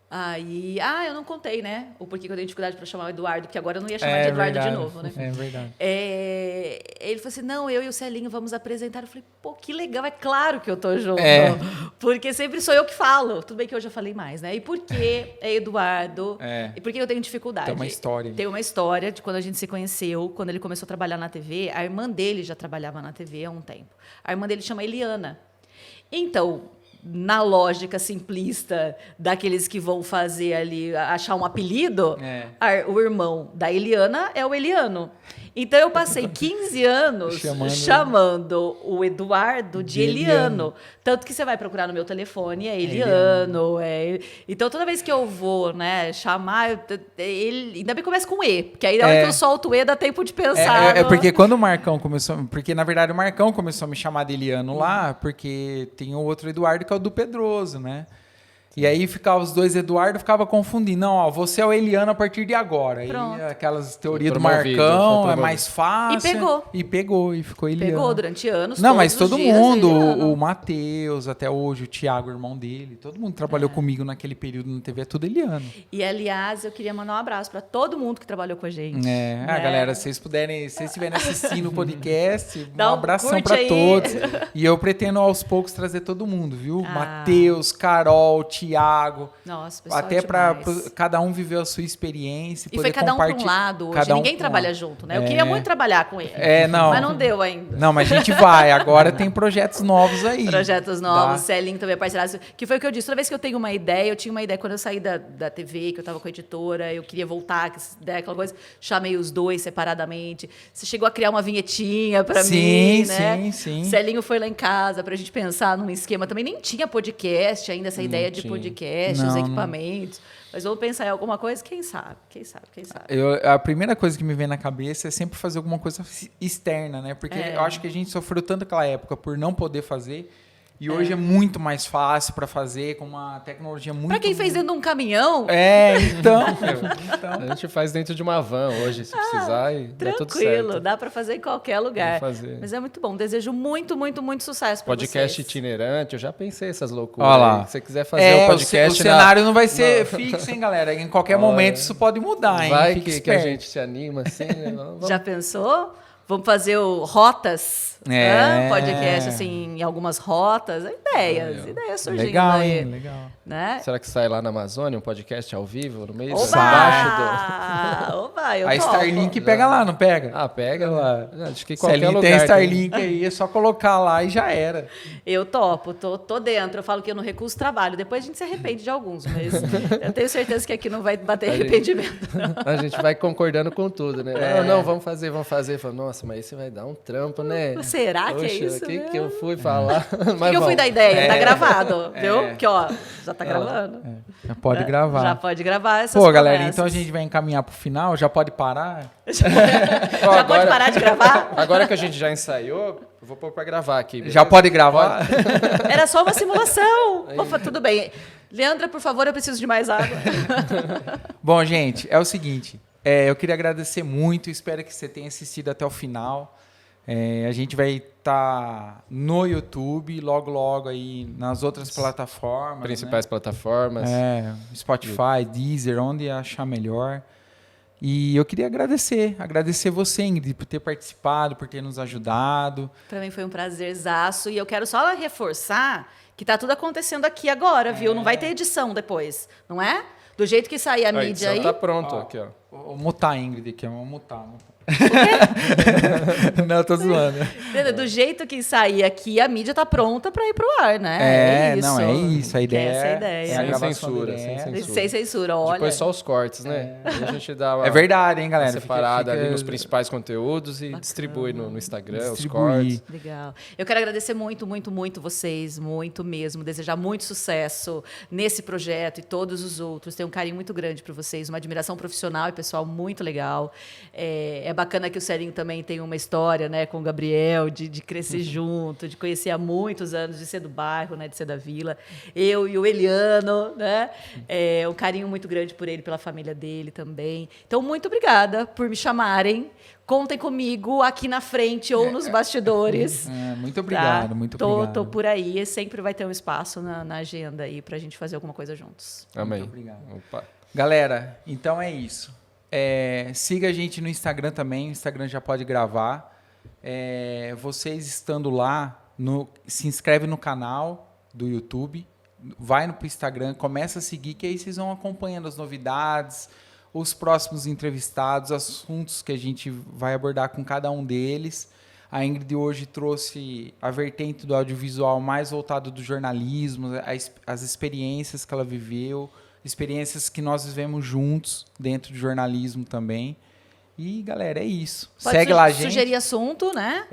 aí... eu não contei, né? O porquê que eu dei dificuldade para chamar o Eduardo, porque agora eu não ia chamar de Eduardo de novo, né? É verdade. Ele falou assim, não, eu e o Celinho vamos apresentar. Eu falei, pô, que legal, é claro que eu tô junto. Porque sempre sou eu que falo. Tudo bem que hoje eu falei mais, né? E por que é Eduardo? E por que eu tenho dificuldade? Tem uma história. Tem uma história de quando a gente se conheceu, quando ele começou a trabalhar na TV. A irmã dele já trabalhava na TV há um tempo. A irmã dele chama Eliana. Então, na lógica simplista daqueles que vão fazer ali, achar um apelido, o irmão da Eliana é o Eliano. Então, eu passei 15 anos chamando o Eduardo de Eliano. Tanto que você vai procurar no meu telefone, é Eliano. Então, toda vez que eu vou, né, chamar, ele ainda bem começa com E, porque aí na hora que eu solto o E, dá tempo de pensar. Porque quando o Marcão começou... Porque, na verdade, o Marcão começou a me chamar de Eliano lá, porque tem o outro Eduardo, que é o do Pedroso, né? E aí ficava os dois Eduardo, ficava confundindo. Não, você é o Eliano a partir de agora. Pronto. E aquelas teorias do Marcão, é mais fácil. E pegou. E ficou Eliano. Pegou durante anos. Não, mas todo mundo, o Matheus, até hoje, o Thiago, irmão dele, todo mundo trabalhou comigo naquele período na TV, é tudo Eliano. E, aliás, eu queria mandar um abraço para todo mundo que trabalhou com a gente. Galera, se vocês estiverem assistindo o podcast, Dá um abração para todos. E eu pretendo aos poucos trazer todo mundo, viu? Matheus, Carol, Thiago, Tiago. Nossa, pessoal, Até para demais. cada um viver a sua experiência. E foi cada um para um lado hoje. Ninguém trabalha junto, né? Eu queria muito trabalhar com ele. Não. Mas não deu ainda. Não, mas a gente vai. Agora tem projetos novos aí. Projetos novos, Celinho também é parceiraço. Que foi o que eu disse. Toda vez que eu tenho uma ideia, eu tinha uma ideia quando eu saí da TV, que eu estava com a editora, eu queria voltar, que essa ideia, aquela coisa. Chamei os dois separadamente. Você chegou a criar uma vinhetinha para mim, né? Sim. Celinho foi lá em casa pra gente pensar num esquema. Também nem tinha podcast ainda, essa ideia de podcast, os equipamentos. Mas vamos pensar em alguma coisa, quem sabe? A primeira coisa que me vem na cabeça é sempre fazer alguma coisa externa, né? Porque eu acho que a gente sofreu tanto aquela época por não poder fazer. E hoje é muito mais fácil para fazer, com uma tecnologia muito... Para quem fez dentro de um caminhão... então... A gente faz dentro de uma van hoje, se precisar, e dá tudo certo. Tranquilo, dá para fazer em qualquer lugar. Mas é muito bom. Desejo muito, muito, muito sucesso para vocês. Podcast itinerante, eu já pensei essas loucuras. Olha lá. Se você quiser fazer um podcast... O cenário não vai ser fixo, hein, galera? Em qualquer momento isso pode mudar, hein? Vai que a gente se anima, assim. Né? Vamos... Já pensou? Vamos fazer o Rotas, podcast, assim, em algumas rotas. Ideias surgindo legal, aí. Hein? Legal. Né? Será que sai lá na Amazônia um podcast ao vivo, no meio embaixo do... Oba, a Starlink pega lá, não pega? Pega lá. Acho que qualquer lugar tem Starlink aí, é só colocar lá e já era. Eu topo, tô dentro. Eu falo que eu não recuso trabalho. Depois a gente se arrepende de alguns, mas eu tenho certeza que aqui não vai bater arrependimento. A gente vai concordando com tudo, né? Não, vamos fazer. Falo, nossa, mas esse vai dar um trampo, né? Será que é isso? O que eu fui falar? Eu fui da ideia, tá gravado, viu? Que ó, já tá gravando. Já pode gravar. Já pode gravar essas conversas. Galera, então a gente vai encaminhar pro final, já pode parar? Pode parar de gravar? Agora que a gente já ensaiou, eu vou pôr pra gravar aqui. Beleza? Já pode gravar? Era só uma simulação. Opa, tudo bem. Leandra, por favor, eu preciso de mais água. Bom, gente, é o seguinte. Eu queria agradecer muito, espero que você tenha assistido até o final. A gente vai estar no YouTube, logo aí nas outras plataformas. Principais plataformas. Spotify, Deezer, onde achar melhor. E eu queria agradecer você, Ingrid, por ter participado, por ter nos ajudado. Para mim foi um prazerzaço. E eu quero só reforçar que tá tudo acontecendo aqui agora, viu? Não vai ter edição depois, não é? Do jeito que sair a mídia aí... tá pronto aqui, ó. Vou mutar a Ingrid aqui, vamos mutar. Não, tô zoando. Do jeito que sair aqui, a mídia tá pronta para ir pro ar, né? É isso. A ideia essa é a ideia. Sem censura, olha. Depois só os cortes, né? A gente dá uma verdade, hein, galera? separada ali nos principais conteúdos e distribui no Instagram, os cortes. Legal. Eu quero agradecer muito, muito, muito vocês, muito mesmo. Desejar muito sucesso nesse projeto e todos os outros. Tenho um carinho muito grande por vocês, uma admiração profissional e pessoal muito legal. É bacana que o Celinho também tem uma história, né, com o Gabriel, de crescer junto, de conhecer há muitos anos, de ser do bairro, né, de ser da vila. Eu e o Eliano, né? Um carinho muito grande por ele, pela família dele também. Então, muito obrigada por me chamarem. Contem comigo aqui na frente ou nos bastidores. Muito obrigado, tá? muito obrigado. Tô por aí, sempre vai ter um espaço na agenda aí pra gente fazer alguma coisa juntos. Amém. Muito obrigado. Opa. Galera, então é isso. Siga a gente no Instagram também, o Instagram já pode gravar. Vocês estando lá, se inscreve no canal do YouTube, vai pro Instagram, começa a seguir, que aí vocês vão acompanhando as novidades, os próximos entrevistados, assuntos que a gente vai abordar com cada um deles. A Ingrid hoje trouxe a vertente do audiovisual mais voltado do jornalismo, as experiências que ela viveu, experiências que nós vivemos juntos dentro do jornalismo também. E, galera, é isso. Segue lá a gente. Sugerir assunto, né?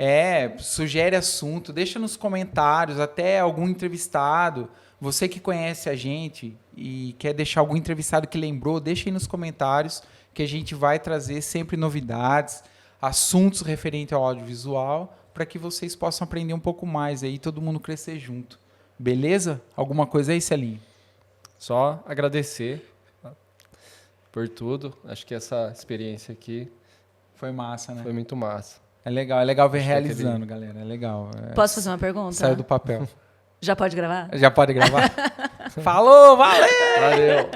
Sugere assunto, deixa nos comentários, até algum entrevistado. Você que conhece a gente e quer deixar algum entrevistado que lembrou, deixa aí nos comentários, que a gente vai trazer sempre novidades, assuntos referentes ao audiovisual, para que vocês possam aprender um pouco mais aí, todo mundo crescer junto. Beleza? Alguma coisa aí, Celinho? Só agradecer por tudo. Acho que essa experiência aqui foi massa, né? Foi muito massa. É legal ver realizando, galera. É legal. Posso fazer uma pergunta? Saiu do papel. Já pode gravar? Já pode gravar? Falou, valeu! Valeu!